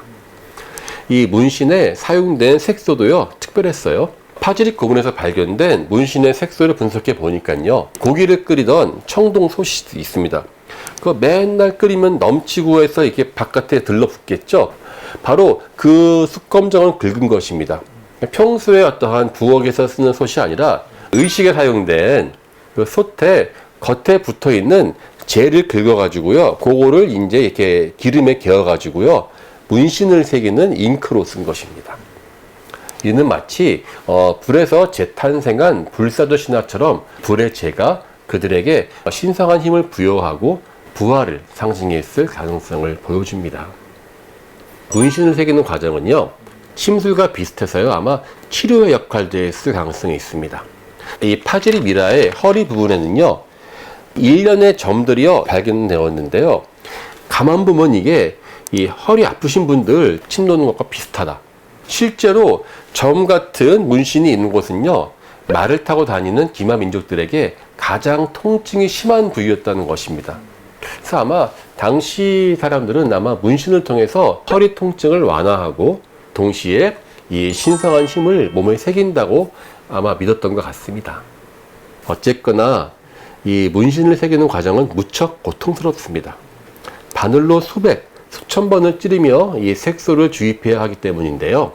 [SPEAKER 1] 이 문신에 사용된 색소도요, 특별했어요. 파지릭 고분에서 발견된 문신의 색소를 분석해 보니까요, 고기를 끓이던 청동솥이 있습니다. 그거 맨날 끓이면 넘치고 해서 이렇게 바깥에 들러붙겠죠. 바로 그 숯검정을 긁은 것입니다. 평소에 어떠한 부엌에서 쓰는 솥이 아니라 의식에 사용된 그 솥에 겉에 붙어 있는 젤을 긁어가지고요, 그거를 이제 이렇게 기름에 개어가지고요, 문신을 새기는 잉크로 쓴 것입니다. 이는 마치 불에서 재탄생한 불사조 신화처럼 불의 재가 그들에게 신성한 힘을 부여하고 부활을 상징했을 가능성을 보여줍니다. 문신을 새기는 과정은요, 침술과 비슷해서요, 아마 치료의 역할도 했을 가능성이 있습니다. 이 파지릭 미라의 허리 부분에는요, 일련의 점들이요, 발견되었는데요. 가만 보면 이게 이 허리 아프신 분들 침 놓는 것과 비슷하다. 실제로 점 같은 문신이 있는 곳은요, 말을 타고 다니는 기마 민족들에게 가장 통증이 심한 부위였다는 것입니다. 그래서 아마 당시 사람들은 아마 문신을 통해서 허리 통증을 완화하고 동시에 이 신성한 힘을 몸에 새긴다고 아마 믿었던 것 같습니다. 어쨌거나 이 문신을 새기는 과정은 무척 고통스럽습니다. 바늘로 수천 번을 찌르며 이 색소를 주입해야 하기 때문인데요.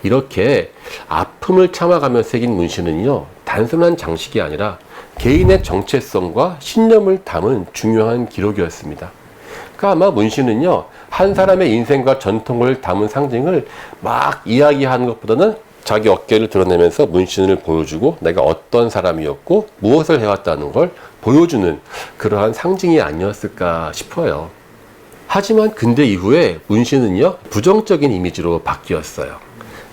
[SPEAKER 1] 이렇게 아픔을 참아가며 새긴 문신은요, 단순한 장식이 아니라 개인의 정체성과 신념을 담은 중요한 기록이었습니다. 그러니까 아마 문신은요, 한 사람의 인생과 전통을 담은 상징을 막 이야기하는 것보다는 자기 어깨를 드러내면서 문신을 보여주고 내가 어떤 사람이었고 무엇을 해왔다는 걸 보여주는 그러한 상징이 아니었을까 싶어요. 하지만 근대 이후에 문신은요, 부정적인 이미지로 바뀌었어요.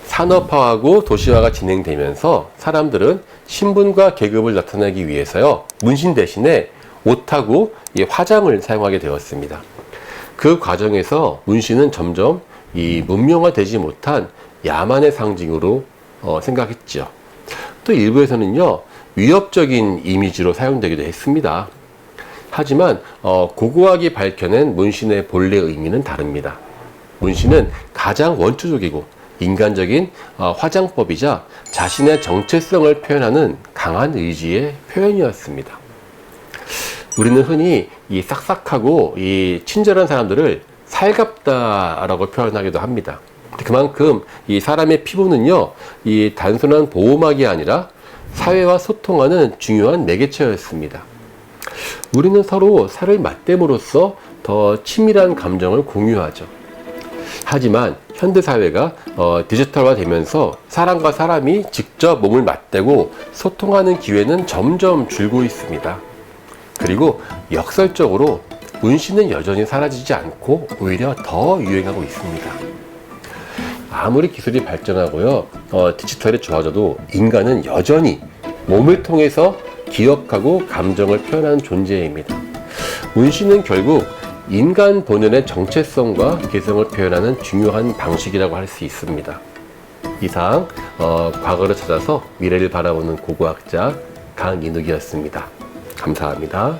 [SPEAKER 1] 산업화하고 도시화가 진행되면서 사람들은 신분과 계급을 나타내기 위해서요, 문신 대신에 옷하고 화장을 사용하게 되었습니다. 그 과정에서 문신은 점점 이 문명화되지 못한 야만의 상징으로 생각했죠. 또 일부에서는요, 위협적인 이미지로 사용되기도 했습니다. 하지만 고고학이 밝혀낸 문신의 본래 의미는 다릅니다. 문신은 가장 원초적이고 인간적인 화장법이자 자신의 정체성을 표현하는 강한 의지의 표현이었습니다. 우리는 흔히 이 싹싹하고 이 친절한 사람들을 살갑다라고 표현하기도 합니다. 그만큼 이 사람의 피부는요, 이 단순한 보호막이 아니라 사회와 소통하는 중요한 매개체였습니다. 우리는 서로 살을 맞댐으로써 더 친밀한 감정을 공유하죠. 하지만 현대사회가 디지털화되면서 사람과 사람이 직접 몸을 맞대고 소통하는 기회는 점점 줄고 있습니다. 그리고 역설적으로 문신은 여전히 사라지지 않고 오히려 더 유행하고 있습니다. 아무리 기술이 발전하고요, 디지털이 좋아져도 인간은 여전히 몸을 통해서 기억하고 감정을 표현하는 존재입니다. 문신은 결국 인간 본연의 정체성과 개성을 표현하는 중요한 방식이라고 할 수 있습니다. 이상 과거를 찾아서 미래를 바라보는 고고학자 강인욱이었습니다. 감사합니다.